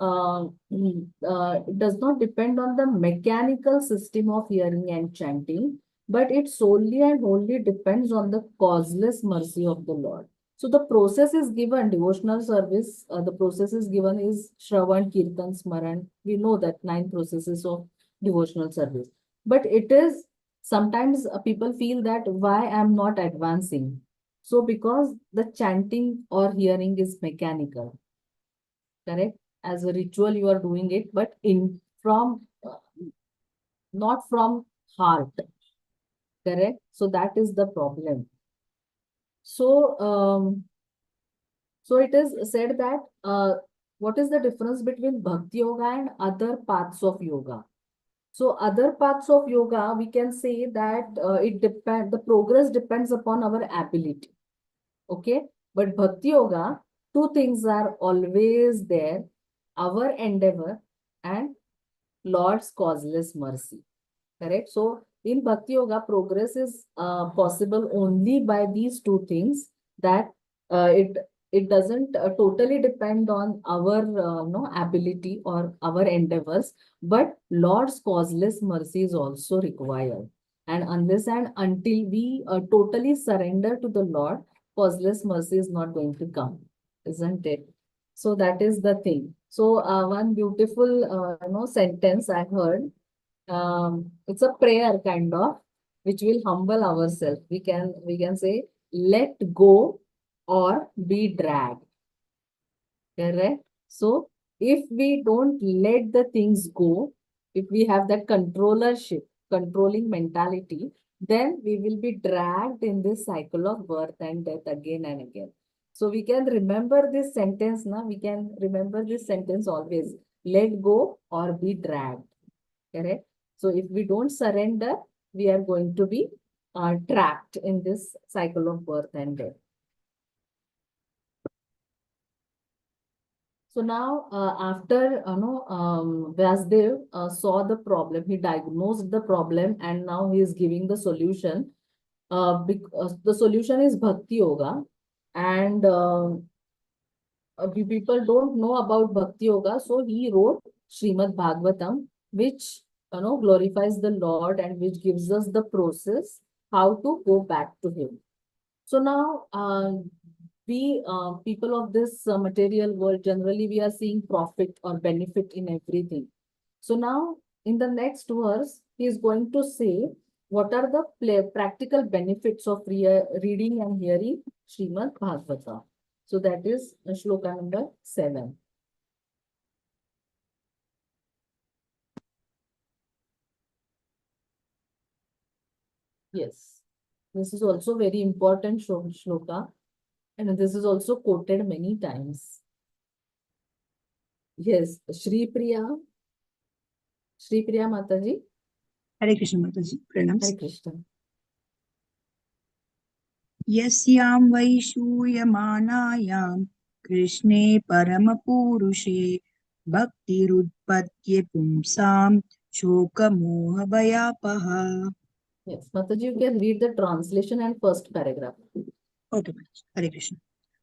it does not depend on the mechanical system of hearing and chanting, but it solely and wholly depends on the causeless mercy of the Lord. So the process is given, devotional service, the process is given is Shravan, Kirtan, Smaran. We know that 9 processes of devotional service. But it is, sometimes people feel that why I'm not advancing. So because the chanting or hearing is mechanical, correct? As a ritual, you are doing it, but not from heart, correct? So that is the problem. So, so it is said that what is the difference between Bhakti Yoga and other paths of yoga? So other paths of yoga, we can say that the progress depends upon our ability. Okay, but Bhakti Yoga, 2 things are always there: our endeavor and Lord's causeless mercy. Correct? So in Bhakti Yoga, progress is possible only by these 2 things, that it doesn't totally depend on our ability or our endeavors, but Lord's causeless mercy is also required. And unless and until we totally surrender to the Lord, causeless mercy is not going to come, isn't it? So that is the thing. So one beautiful sentence I heard, it's a prayer kind of, which will humble ourselves. We can say, let go or be dragged, correct? So if we don't let the things go, if we have that controlling mentality, then we will be dragged in this cycle of birth and death again and again. So we can remember this sentence now. We can remember this sentence always: let go or be dragged, correct? So if we don't surrender, we are going to be trapped in this cycle of birth and death. So now, after Vyasdev saw the problem, he diagnosed the problem, and now he is giving the solution. Because the solution is Bhakti Yoga, and people don't know about Bhakti Yoga, so he wrote Srimad Bhagavatam, which glorifies the Lord and which gives us the process how to go back to Him. So now, we people of this material world, generally we are seeing profit or benefit in everything. So now, in the next verse, he is going to say what are the practical benefits of reading and hearing Srimad Bhagavatam. So that is shloka number 7. Yes, this is also very important shloka, and this is also quoted many times. Yes, Shri Priya Mataji, Hare Krishna Mataji, pranams. Hare Krishna. Yasyam vaishuyamanayaam Krishne paramapurushe bhaktirudpatye pumsam shokamoha bhayapaha. Yes, Mataji, you can read the translation and first paragraph. Okay, Mataji. Hare Krishna.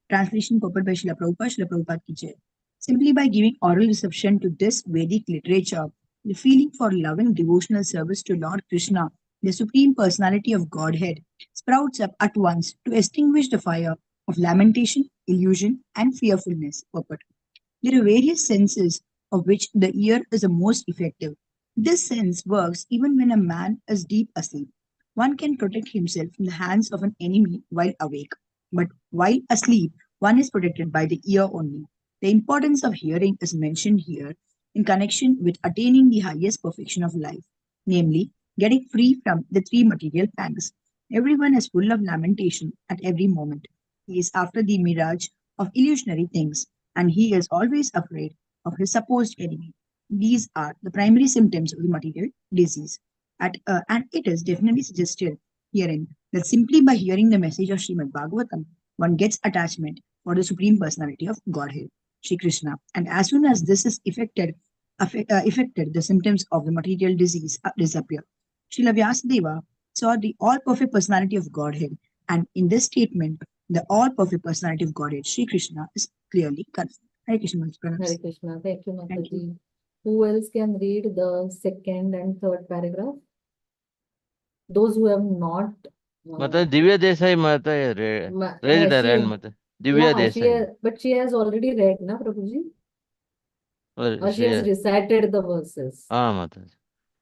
Translation purport by Srila Prabhupada ki jai. Simply by giving oral reception to this Vedic literature, the feeling for loving devotional service to Lord Krishna, the Supreme Personality of Godhead, sprouts up at once to extinguish the fire of lamentation, illusion, and fearfulness. Purport. There are various senses of which the ear is the most effective. This sense works even when a man is deep asleep. One can protect himself from the hands of an enemy while awake, but while asleep, one is protected by the ear only. The importance of hearing is mentioned here in connection with attaining the highest perfection of life, namely, getting free from the three material pangs. Everyone is full of lamentation at every moment. He is after the mirage of illusionary things, and he is always afraid of his supposed enemy. These are the primary symptoms of the material disease. And it is definitely suggested herein that simply by hearing the message of Srimad Bhagavatam, one gets attachment for the Supreme Personality of Godhead, Shri Krishna. And as soon as this is affected, the symptoms of the material disease disappear. Srila Vyasadeva saw the all perfect personality of Godhead, and in this statement, the all perfect personality of Godhead, Shri Krishna, is clearly confirmed. Hare Krishna. Hare Krishna. Thank you, Thank you. Mataji. Who else can read the second and third paragraph? Those who have not. Mata Divya Desai Mata raised her hand, Mata. Divya Yeah, Desai. but she has already read, na, Prabhuji? Or she has recited the verses. Mataji.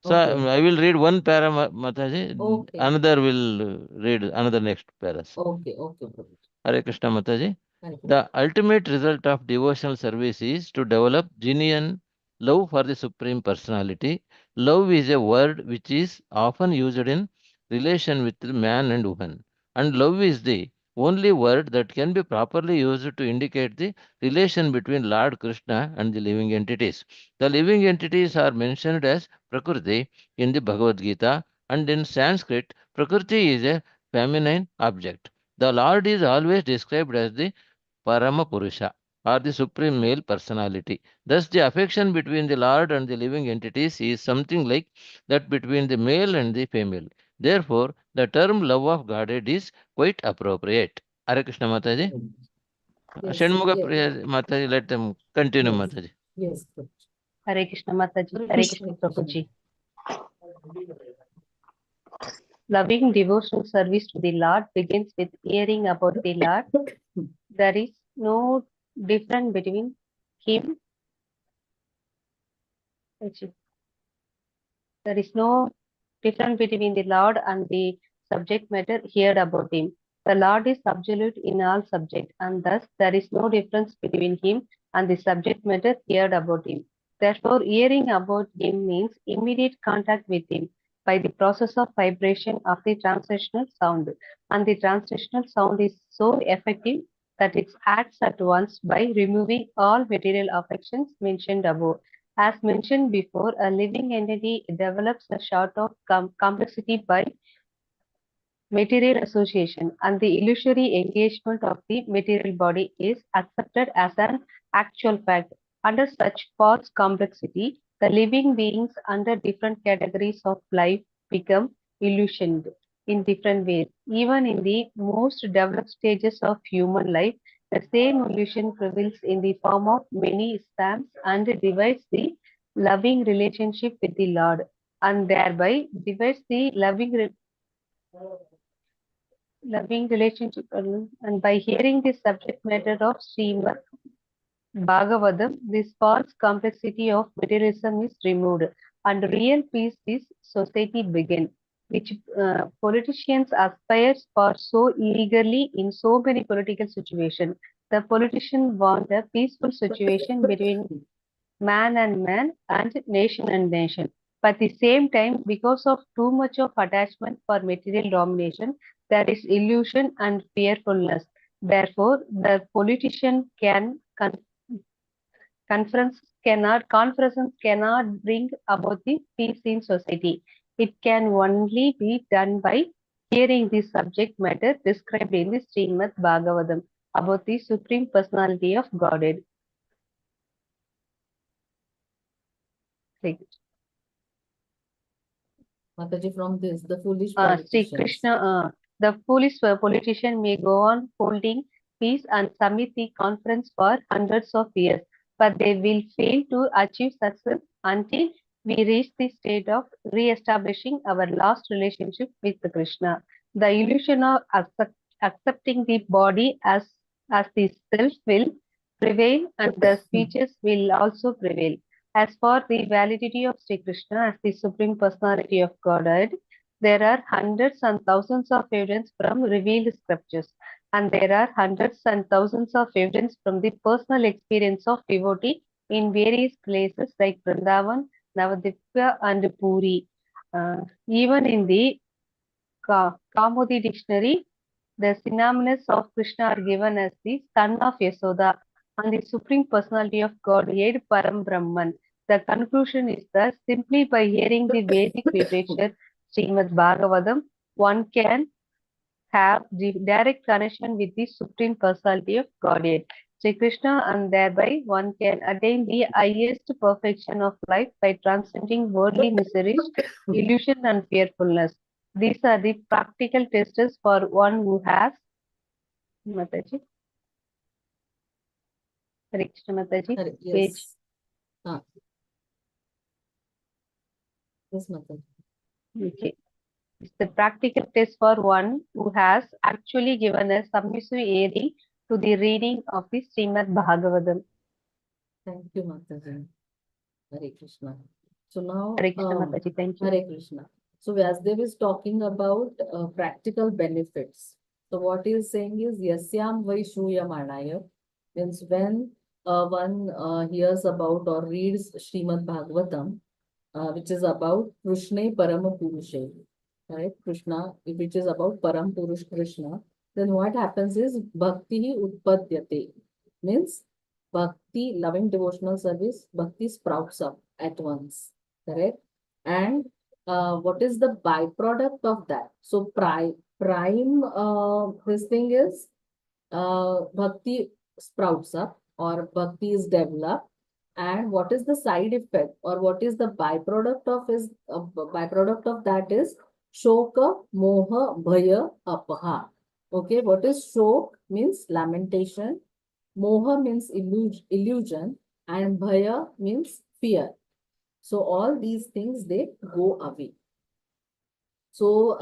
So Okay. I will read one para, Mataji. Okay. Another will read another next para. Okay, Prabhuji. Hare Krishna Mataji. Hare Krishna. The ultimate result of devotional service is to develop genuine love for the Supreme Personality. Love is a word which is often used in relation with man and woman. And love is the only word that can be properly used to indicate the relation between Lord Krishna and the living entities. The living entities are mentioned as Prakriti in the Bhagavad Gita, and in Sanskrit, Prakriti is a feminine object. The Lord is always described as the Parama Purusha, or the supreme male personality. Thus, the affection between the Lord and the living entities is something like that between the male and the female. Therefore, the term love of Godhead is quite appropriate. Hare Krishna Mataji. Yes, Shanmuga yes. Mataji, let them continue, Yes. Mataji. Yes, Prabhuji. Hare Krishna Mataji. Hare Hare Krishna. Krishna Prabhuji. Loving devotional service to the Lord begins with hearing about the Lord. There is no difference between him. There is no difference between the Lord and the subject matter heard about him. The Lord is absolute in all subject, and thus there is no difference between him and the subject matter heard about him. Therefore, hearing about him means immediate contact with him by the process of vibration of the translational sound. And the translational sound is so effective that it acts at once by removing all material affections mentioned above. As mentioned before, a living entity develops a sort of complexity by material association, and the illusory engagement of the material body is accepted as an actual fact. Under such false complexity, the living beings under different categories of life become illusioned in different ways. Even in the most developed stages of human life, the same illusion prevails in the form of many spams and divides the loving relationship with the Lord, and thereby divides the loving relationship. And by hearing the subject matter of Srimad Bhagavatam, this false complexity of materialism is removed, and real peace is society begin, which politicians aspire for so eagerly in so many political situations. The politicians want a peaceful situation between man and nation and nation. But at the same time, because of too much of attachment for material domination, there is illusion and fearfulness. Therefore, the politician can conferences cannot bring about the peace in society. It can only be done by hearing the subject matter described in the Srimad Bhagavatam about the Supreme Personality of Godhead. Like, Mataji, from this, the foolish Sri politicians. Krishna, the foolish politician may go on holding peace and summit the conference for hundreds of years, but they will fail to achieve success until we reach the state of re-establishing our lost relationship with Krishna. The illusion of accepting the body as the self will prevail, and the speeches will also prevail. As for the validity of Sri Krishna as the Supreme Personality of Godhead, there are hundreds and thousands of evidence from revealed scriptures, and there are hundreds and thousands of evidence from the personal experience of devotee in various places like Vrindavan, Navadvip, and Puri. Even in the Kaumudi dictionary, the synonyms of Krishna are given as the son of Yasoda and the Supreme Personality of Godhead, Param Brahman. The conclusion is that simply by hearing the Vedic literature, Srimad Bhagavatam, one can have the direct connection with the Supreme Personality of Godhead, Sri Krishna, and thereby one can attain the highest perfection of life by transcending worldly miseries, illusion, and fearfulness. These are the practical tests for one who has. Mataji. Hare Krishna, Mataji. Page. Yes. Yes, Mataji. Okay. It's the practical test for one who has actually given a submissive hearing to the reading of the Srimad Bhagavatam. Thank you, Mataji. Hare Krishna. So now, Hare Krishna, Mataji. Thank you. Hare Krishna. So Vyasdev is talking about practical benefits. So what he is saying is Yasyam vai Shruyamanaya, means when one hears about or reads Srimad Bhagavatam, which is about Krishna Parama Purushe, right? Krishna, which is about Param Purush Krishna, then what happens is Bhakti Utpadyate, means Bhakti, loving devotional service, Bhakti sprouts up at once, correct? And what is the byproduct of that? So prime this thing is Bhakti sprouts up or Bhakti is developed. And what is the side effect or what is the byproduct of that is Shoka, Moha, Bhaya, Apaha. Okay, what is Shok means lamentation, Moha means illusion, and Bhaya means fear. So all these things, they go away. So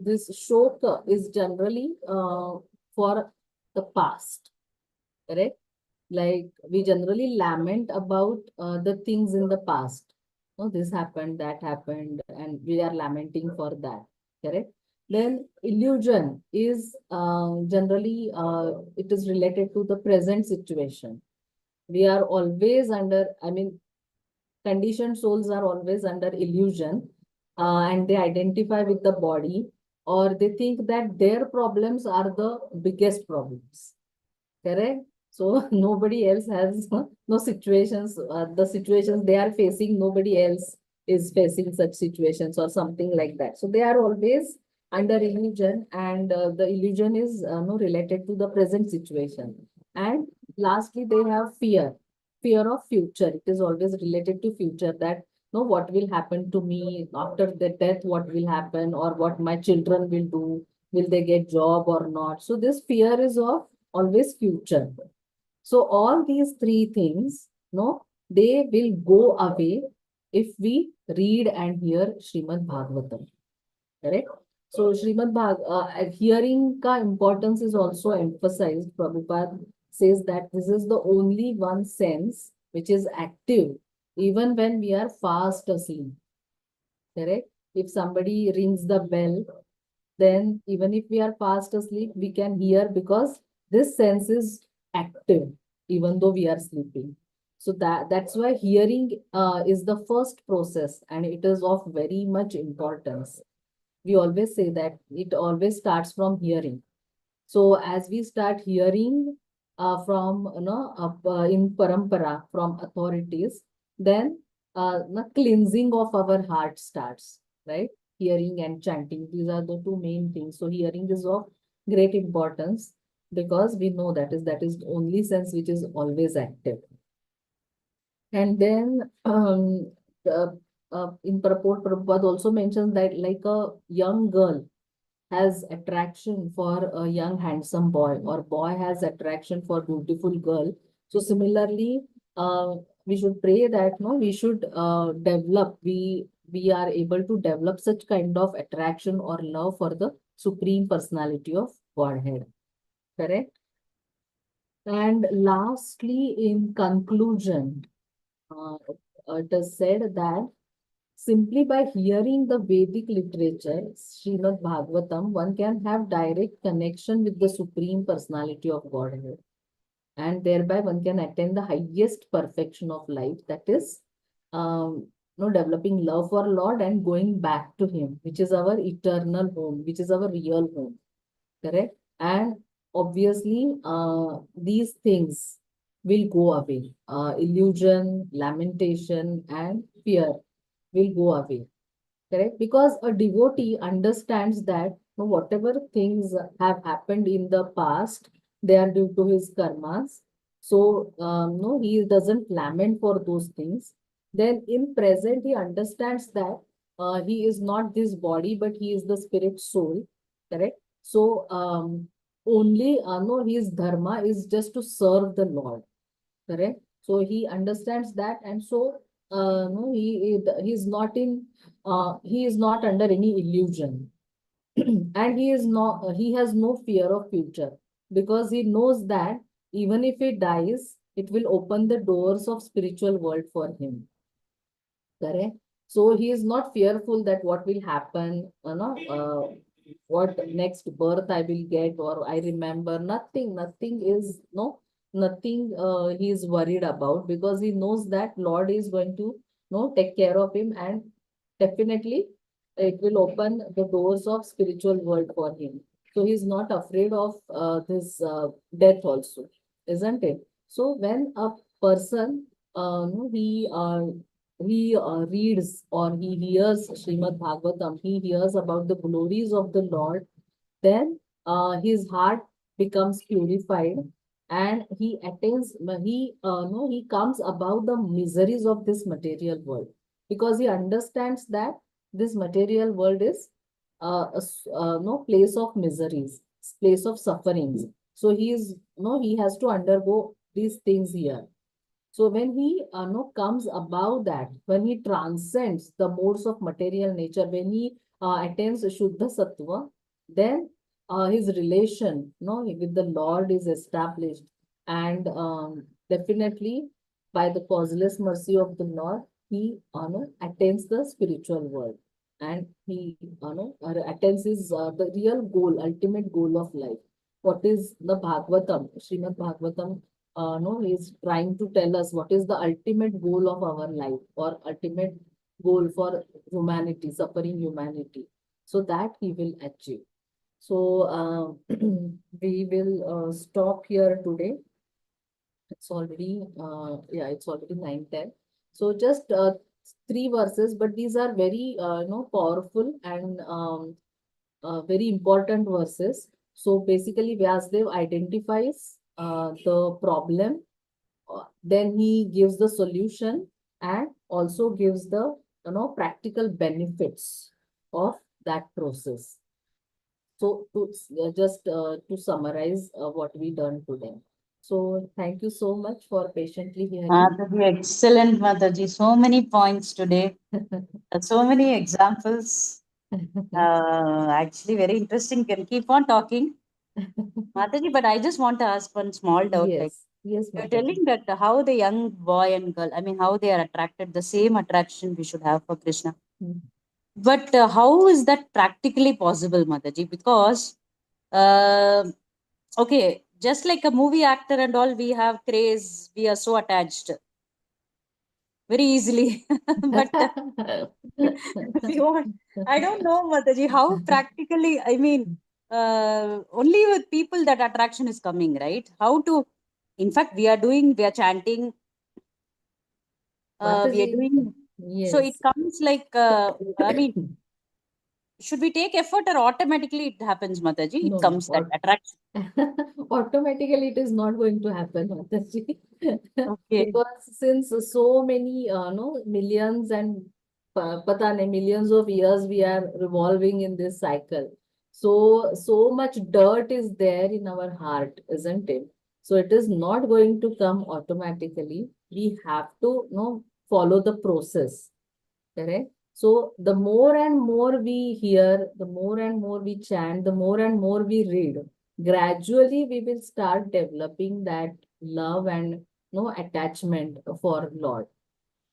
this Shoka is generally for the past, correct? Like we generally lament about the things in the past. Oh, this happened, that happened, and we are lamenting for that, correct? Then illusion is generally it is related to the present situation. We are always under, conditioned souls are always under illusion, and they identify with the body, or they think that their problems are the biggest problems, correct? So nobody else has no situations, the situations they are facing, nobody else is facing such situations or something like that. So they are always under illusion, and the illusion is no related to the present situation. And lastly, they have fear of future. It is always related to future, that no, what will happen to me after the death, what will happen, or what my children will do, will they get job or not? So this fear is of always future. So all these three things, no, they will go away if we read and hear Srimad Bhagavatam, correct? So hearing ka importance is also emphasized. Prabhupada says that this is the only one sense which is active even when we are fast asleep, correct? If somebody rings the bell, then even if we are fast asleep, we can hear because this sense is active even though we are sleeping. So that's why hearing is the first process, and it is of very much importance. We always say that it always starts from hearing. So as we start hearing, from in parampara from authorities, then the cleansing of our heart starts, right? Hearing and chanting, these are the two main things. So hearing is of great importance because we know that is the only sense which is always active. And then uh, in purport, Prabhupada also mentions that like a young girl has attraction for a young handsome boy, or boy has attraction for beautiful girl. So similarly, we should pray that no, we should develop, we are able to develop such kind of attraction or love for the Supreme Personality of Godhead. Correct? And lastly, in conclusion, it is said that simply by hearing the Vedic literature, Srimad Bhagavatam, one can have direct connection with the Supreme Personality of Godhead. And thereby one can attain the highest perfection of life. That is, developing love for Lord and going back to Him, which is our eternal home, which is our real home. Correct? And obviously, these things will go away. Illusion, lamentation, and fear will go away. Correct? Because a devotee understands that whatever things have happened in the past, they are due to his karmas. So, no, he doesn't lament for those things. Then in present, he understands that he is not this body, but he is the spirit soul. Correct? So, only, no, his dharma is just to serve the Lord. Correct? So he understands that, and so no, he is not under any illusion, and he has no fear of future because he knows that even if he dies, it will open the doors of spiritual world for him. Correct? So he is not fearful that what will happen, what next birth I will get, or I remember nothing is nothing he is worried about because he knows that Lord is going to take care of him, and definitely it will open the doors of spiritual world for him. So he's not afraid of this death also, isn't it? So when a person no, he reads or he hears Srimad Bhagavatam, he hears about the glories of the Lord, then his heart becomes purified and he attains, he comes above the miseries of this material world because he understands that this material world is no place of miseries, place of sufferings. So he has to undergo these things here. So when he comes above that, when he transcends the modes of material nature, when he attains Shuddha Sattva, then his relation with the Lord is established. And definitely by the causeless mercy of the Lord, he attains the spiritual world. And he attains his the real goal, ultimate goal of life. What is the Bhagavatam, Srimad Bhagavatam no, he's trying to tell us what is the ultimate goal of our life or ultimate goal for humanity, suffering humanity. So that he will achieve. So we will stop here today. It's already, it's already 9:10. So just 3 verses, but these are very, powerful and very important verses. So basically, Vyasdev identifies the problem, then he gives the solution and also gives the practical benefits of that process. So just to summarize what we done today. So thank you so much for patiently hearing. Mataji, excellent, Mataji. So many points today. So many examples. Actually, very interesting. Can keep on talking, Mataji. But I just want to ask one small doubt. Like Yes, you're Mataji. telling that how the young boy and girl, I mean, how they are attracted, the same attraction we should have for Krishna. But how is that practically possible, Mataji? Because okay, just like a movie actor and all, we have craze, we are so attached very easily. But if you want, I don't know, Mataji, how practically, I mean, only with people that attraction is coming, right? How to In fact, we are chanting, we are Mataji, doing, so it yes. comes like, I mean, should we take effort or automatically it happens, Mataji? It No, comes that attraction. automatically it is not going to happen, Mataji. Okay. Because since so many no millions and pata nahi, millions of years we are revolving in this cycle. So much dirt is there in our heart, isn't it? So it is not going to come automatically. We have to follow the process. Correct? So the more and more we hear, the more and more we chant, the more and more we read, gradually we will start developing that love and no attachment for Lord.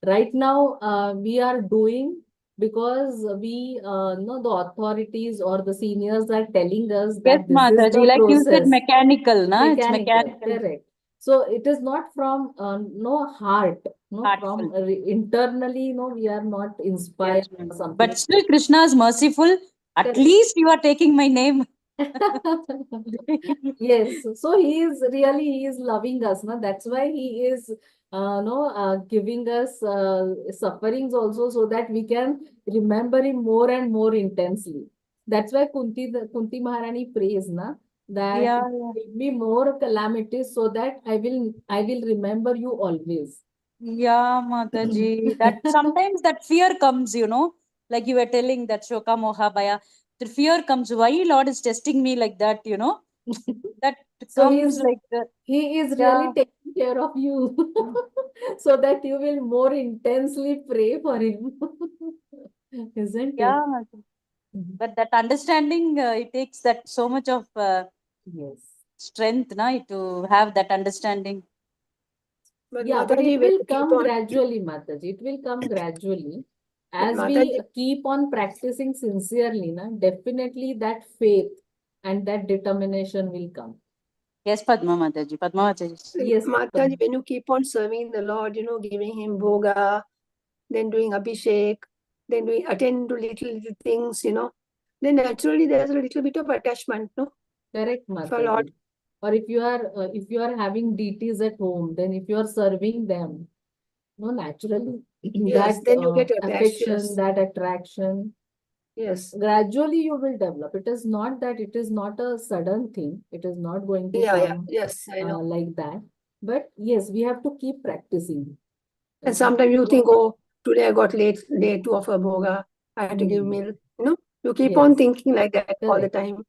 Right now, we are doing because we know the authorities or the seniors are telling us Yes, that this is Mataji, the like you said, process. mechanical, na? It's Mechanical, mechanical, correct. So it is not from no heart, no from heartful. internally, no, we are not inspired Yes, ma'am. or something. But still, Krishna is merciful. At Correct. least you are taking my name. Yes, so he is loving us, na? That's why he is no giving us sufferings also so that we can remember him more and more intensely. That's why Kunti Maharani prays, na, that Yeah, yeah. give me more calamities so that I will remember you always. Yeah, Mataji. That sometimes that fear comes, like you were telling that Shoka Moha Bhaya. The fear comes. Why Lord is testing me like that, That So comes like he is yeah, really taking care of you so that you will more intensely pray for him. Isn't it? yeah, Mataji. But that understanding, it takes that so much of Yes. strength, to have that understanding. But Yeah, but Mataji, it when will you keep come on, gradually, Mataji. It will come gradually. but As we Mataji, keep on practicing sincerely, definitely that faith and that determination will come. Yes, Padma Mataji. Padma Mataji. Yes, Mataji, when you keep on serving the Lord, giving him bhoga, then doing abhishek, then doing attend to little things, then naturally there's a little bit of attachment, no? correct, For Lord. Mataji. Or if you are having deities at home, then if you are serving them, naturally Yes, that then you get attached, affection, yes. that attraction, Yes. gradually you will develop. It is not that it is not a sudden thing. It is not going to Yeah, come yes, I know. like that. But yes, we have to keep practicing. And sometimes you think, oh, today I got late to offer bhoga, I had to give milk. You keep on Yes, thinking like that all the correct, time.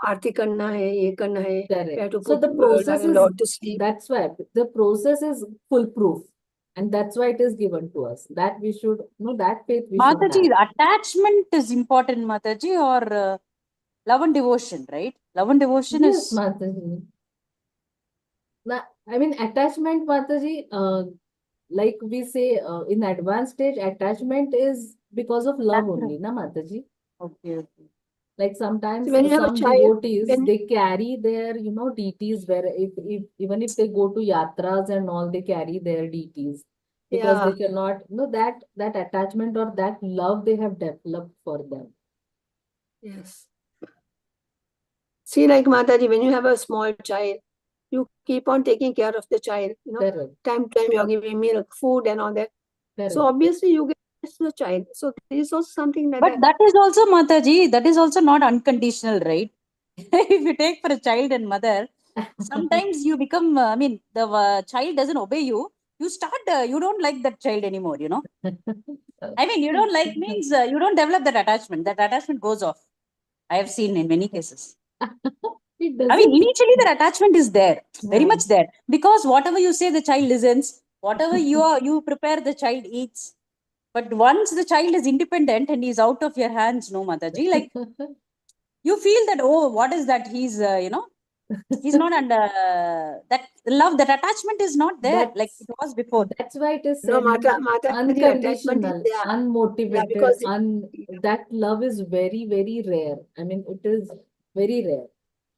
Aarti karna hai, ye karna hai. We have correct. to So put the process is, Lord to sleep. that's why the process is foolproof. And that's why it is given to us. That we should, that faith we should Mataji, have. attachment is important, Mataji, or love and devotion, right? Love and devotion Yes, is Mataji. I mean, attachment, Mataji, like we say in advanced stage, attachment is because of love natural. only, na Mataji? Okay, okay. Like So sometimes when you have a some child, devotees, then they carry their, deities where if even if they go to yatras and all, they carry their deities because they yeah, cannot, that attachment or that love they have developed for them. yes. See, like Mataji, when you have a small child, you keep on taking care of the child, Correct, time to time you're giving milk, food and all that. So correct. obviously you get attached to the child. So there is also something like But that. that is also, Mataji, that is also not unconditional, right? If you take for a child and mother, sometimes you become, I mean, the child doesn't obey you. You start, you don't like that child anymore, I mean, you don't like means you don't develop that attachment. That attachment goes off. I have seen in many cases. It I mean, doesn't. initially the attachment is there, very Yeah. much there, because whatever you say, the child listens. Whatever you prepare, the child eats. But once the child is independent and he's out of your hands, no, Mataji, like you feel that, oh, what is that? He's not under that love, that attachment is not there like it That's was before. that's why it is No, said, no, Mataji, attachment is unconditional, there. Yeah, unmotivated, because that love is very, very rare. I mean, it is very rare.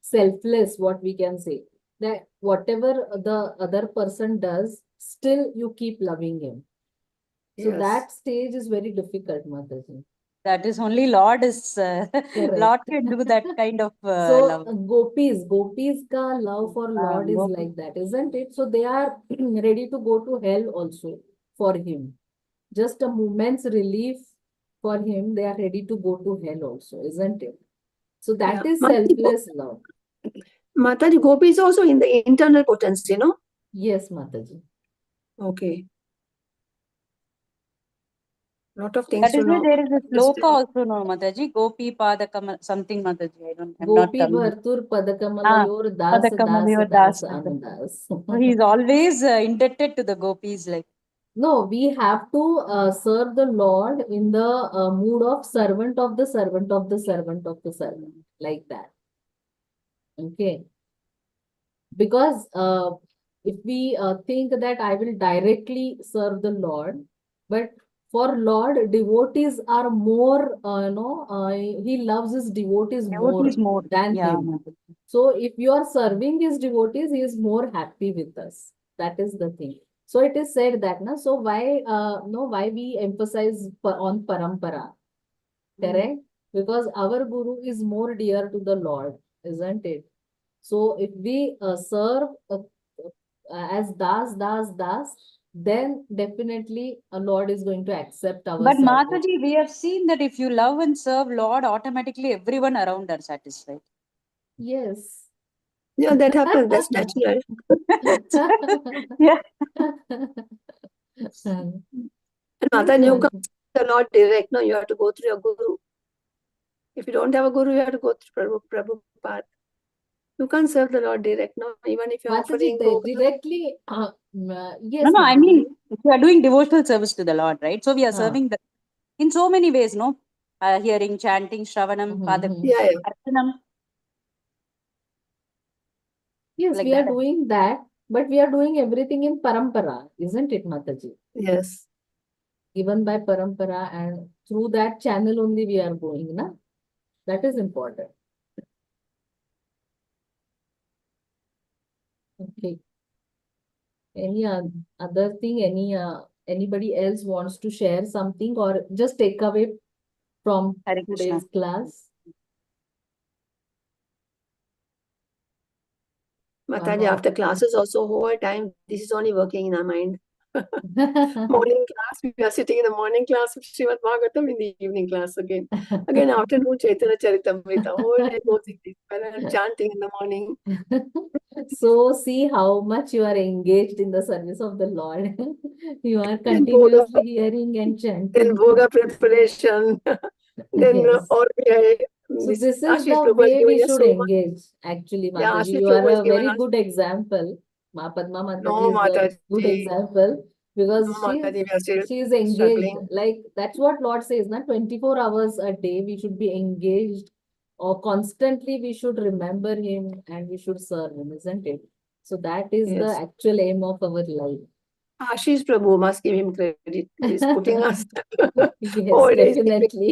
Selfless, what we can say. That whatever the other person does, still you keep loving him. So yes. that stage is very difficult, Mataji. That is only Lord is Correct. Lord can do that kind of So love. gopis ka love for Lord is Gopi. like that, isn't it? So they are ready to go to hell also for him. Just a moment's relief for him, they are ready to go to hell also, isn't it? So that Yeah. is selfless love. Mataji, Gopi is also in the internal potency, no? Yes, Mataji. Okay. Lot of things That to is why know. there is a Just, sloka also, no, Mataji. Gopi Padakama something, Mataji. I'm not Gopi Bhartur Ah, Padakamalayur Das Das Padakamalayur Das Das Das. Anudas. So he's always indebted to the gopis, like. No, we have to serve the Lord in the mood of servant of the servant of the servant of the servant, like that. Okay. Because if we think that I will directly serve the Lord, but for Lord, devotees are more, he loves his devotees Devotees more. than Yeah, him. Mataji. So if you are serving his devotees, he is more happy with us. That is the thing. So it is said that, na, so why we emphasize on parampara, correct? Because our guru is more dear to the Lord, isn't it? So if we serve as das, then definitely a Lord is going to accept our But service. Mataji, we have seen that if you love and serve Lord, automatically everyone around are satisfied. Yes. yeah, that happens. That's natural. Yeah. And Mataji, you can't serve the Lord direct. No, you have to go through your guru. If you don't have a guru, you have to go through Prabhupada. You can't serve the Lord direct. No, even if you're Mataji, offering they Bhoga. directly, yes, No, I Mataji. mean, if you are doing devotional service to the Lord, right? So we are Huh. serving the, in so many ways, no? Hearing, chanting, Shravanam, Yeah, yeah. Archanam. Yes, Like we are that. doing that, but we are doing everything in parampara, isn't it, Mataji? Yes. Given by parampara, and through that channel only we are going, na? That is important. Okay. Any other thing? Anybody else wants to share something or just take away from Hare Krishna. today's class? Mataji, after classes also whole time, this is only working in our mind. One Morning class, we are sitting in the morning class of Srimad Bhagavatam, in the evening class again. Again, afternoon, Chaitanya Charitamrita, whole day goes in this, and I'm chanting in the morning. So see how much you are engaged in the service of the Lord. You are Then Bhoga, continuously hearing and then chanting. Bhoga preparation, then Yes. all we So this this is Ashish the Prabhu has way given we us should so much. engage. Actually, Yeah, Mataji, Ashish you Prabhu are has a given very us. good example. Padma No, Mataji is a good Mataji. example because No, Mataji, we are still she is engaged. struggling. Like that's what Lord says, na 24 hours a day we should be engaged, or constantly we should remember him and we should serve him, isn't it? So that is the Yes. actual aim of our life. Ashish Prabhu must give him credit. He's putting us Yes, all days. definitely.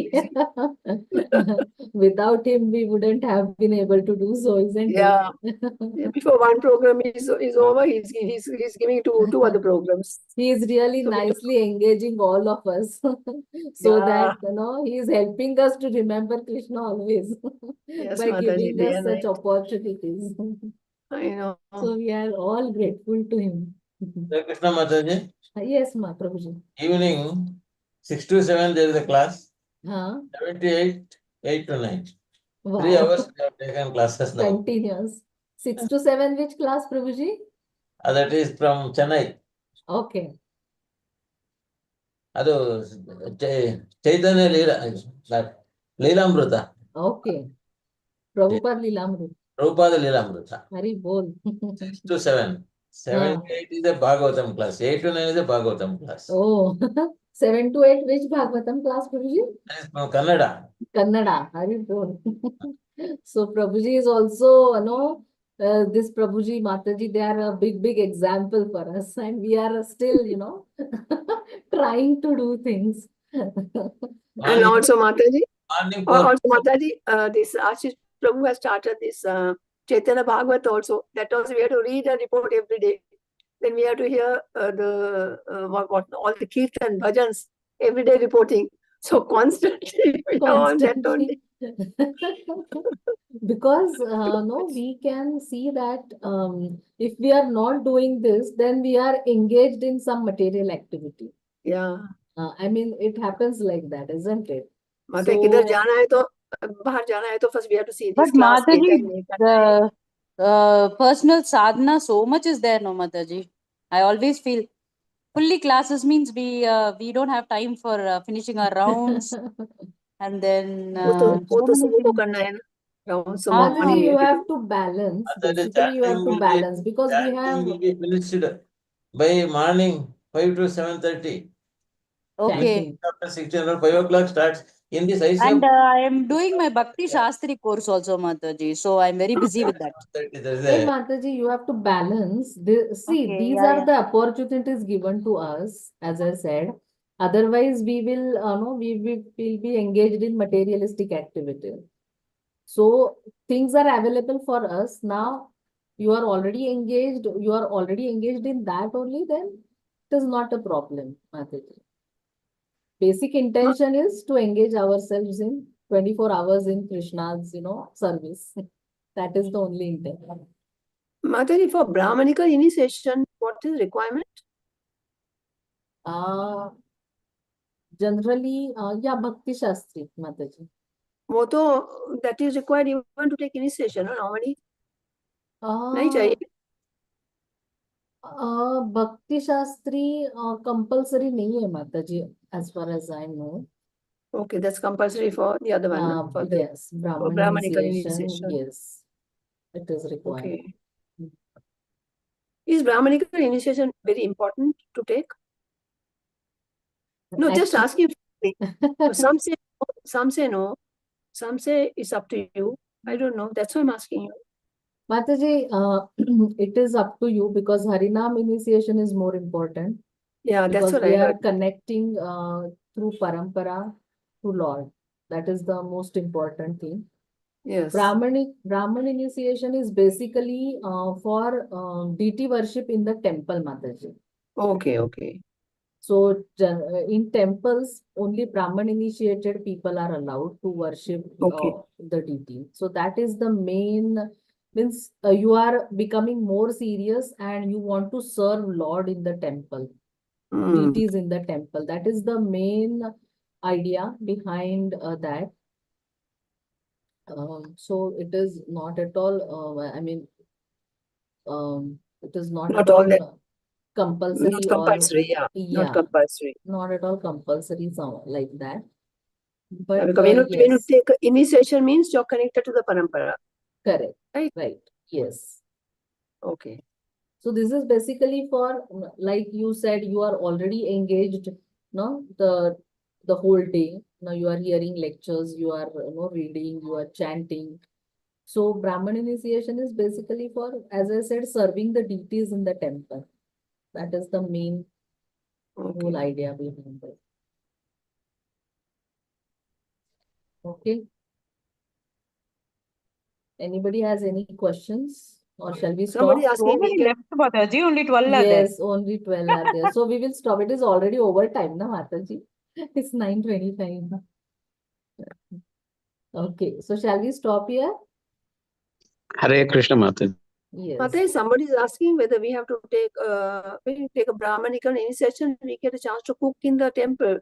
Without him, we wouldn't have been able to do so, isn't Yeah. it? Before one program is over, he's giving two other programs. He is really So we don't- nicely engaging all of us so Yeah. that he is helping us to remember Krishna always Yes, by Mataji, giving day us and such night. opportunities. I know. So we are all grateful to him. Hare Krishna Mataji. Yes, Ma Prabhuji. Evening, 6 to 7, there is a class. Huh? 78, 8 to 9. 3 Wow. hours we have taken classes now. Continuous. 6 to 7, which class, Prabhuji? That is from Chennai. Okay. ಅದು ಚೈತನ್ಯ ಲೀಲಾಮೃತ. Okay. Prabhupada Lilamrut. Prabhupada ಲೀಲಾಮೃತ. Hari bol. 6 to 7. 7 to 8 is a Bhagavatam class. 8 to 9 is a Bhagavatam class. Oh, 7 to 8, which Bhagavatam class, Prabhuji? That is from Kannada. Kannada. Hari bol. So Prabhuji is also, this Prabhuji, Mataji, they are a big example for us, and we are still, trying to do things. And also Mataji, Morning also Mataji, this Ashish Prabhu has started this Chaitanya Bhagavat also. That also we have to read and report every day. Then we have to hear what all the kirtan bhajans every day reporting. So constantly we are on that only. Because no, we can see that if we are not doing this, then we are engaged in some material activity. Yeah. I mean, it happens like that, isn't it? Mata किधर So, जाना है तो बाहर जाना है तो first we have to see this But class के Mataji, time ये करना है. the personal sadhana, so much is there, no, Mataji. I always feel fully classes means we don't have time for finishing our rounds, and then वो so तो many सभी को things. करना है ना. Rounds so हाँ, morning Mataji, we you have to have do. to balance. The Basically, you have chanting to will balance because we have be finished by morning 5 to 7:30. okay. chanting. After 16 or 5 o'clock starts. In this And ICF, I am doing my Bhakti Shastri course also, Mataji. So I'm very busy with that. 30, there is Hey, a Mataji, you have to balance. See, Okay, these yeah, are yeah. the opportunities given to us, as I said. Otherwise, we will, no, will be engaged in materialistic activity. So things are available for us now. You are already engaged. You are already engaged in that only. Then it is not a problem, Mataji. Basic intention is to engage ourselves in 24 hours in Krishna's, service. That is the only intention. Mataji, for Brahmanical initiation, what is requirement? Generally, yeah, Bhakti Shastri, Mataji. वो तो that is required even to take initiation, no? Normally नहीं Uh, चाहिए. Bhakti Shastri compulsory नहीं है, Mataji, as far as I know. Okay, that's compulsory for the other one, no? For the Yes, Brahman Brahmanical initiation, initiation. yes, it is required. Okay. Is Brahmanical initiation very important to take? No, just asking. Some say no, some say it's up to you. I don't know. That's why I'm asking you. Mataji, it is up to you because Harinam initiation is more important. Yeah, that's Because what we I are heard. connecting through parampara to Lord. That is the most important thing. Yes. Brahman initiation is basically for deity worship in the temple, Mataji. Okay, okay. So in temples, only Brahman initiated people are allowed to worship Okay. the deity. So that is the main, means you are becoming more serious and you want to serve Lord in the temple. Deities in the temple. That is the main idea behind that. So it is not at all, I mean, it is not Not at all that. all compulsory Not or, compulsory, yeah. Not yeah, compulsory. not at all compulsory like that. But Because when you yes, take initiation means you're connected to the parampara. correct, Right? yes. Okay. So this is basically for, like you said, you are already engaged, no, the whole day. Now you are hearing lectures, you are reading, you are chanting. So Brahman initiation is basically for, as I said, serving the deities in the temple. That is the main whole idea behind it. Okay. Anybody has any questions? Or shall we Somebody stop? asking So many left, Mataji. Only 12 are there. Yes, only 12 are there. So we will stop. It is already overtime, na, Mataji? It's 9:25. Okay, so shall we stop here? Hare Krishna Mataji. Yes. Mataji, somebody is asking whether we have to take when you take a Brahmanical initiation, we get a chance to cook in the temple.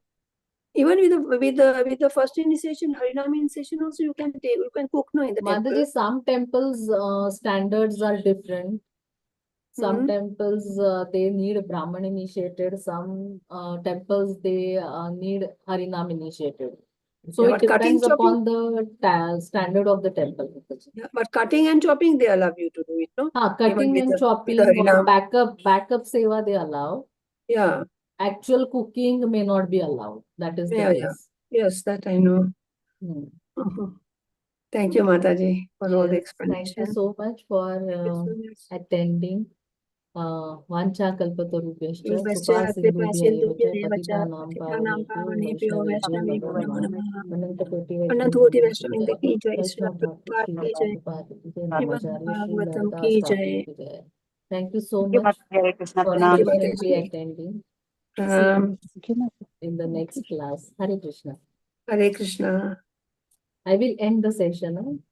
Even with the first initiation, Harinam initiation also you can cook no in the temple. Mataji, some temples standards are different. Some temples they need Brahman initiated. Some temples they need Harinam initiated. So Yeah, it but cutting, depends upon the standard of the temple. yeah, but cutting and chopping they allow you to do it, no? Cutting and with the chopping or Harinam. backup seva they allow. Yeah. Actual cooking may not be allowed. That is the Yeah, case. yeah. Yes, that I know. Thank you, Mataji, for all the Yes, explanation. thank you so much for attending. Vancha kalpatarubhyascha krupa sindhubhya eva cha patitanam pavanebhyo vaishnavebhyo namo namaha Ananthoti Vaishnavinda ki jai, Srila Vaishnava Prabhupada ki jai, Srimad Bhagavatam ki jai. Thank you so Thank you, much Mataji. Hare Krishna. for Thank you, patiently Mataji. attending. In the next class. Hare Krishna. Hare Krishna. I will end the session.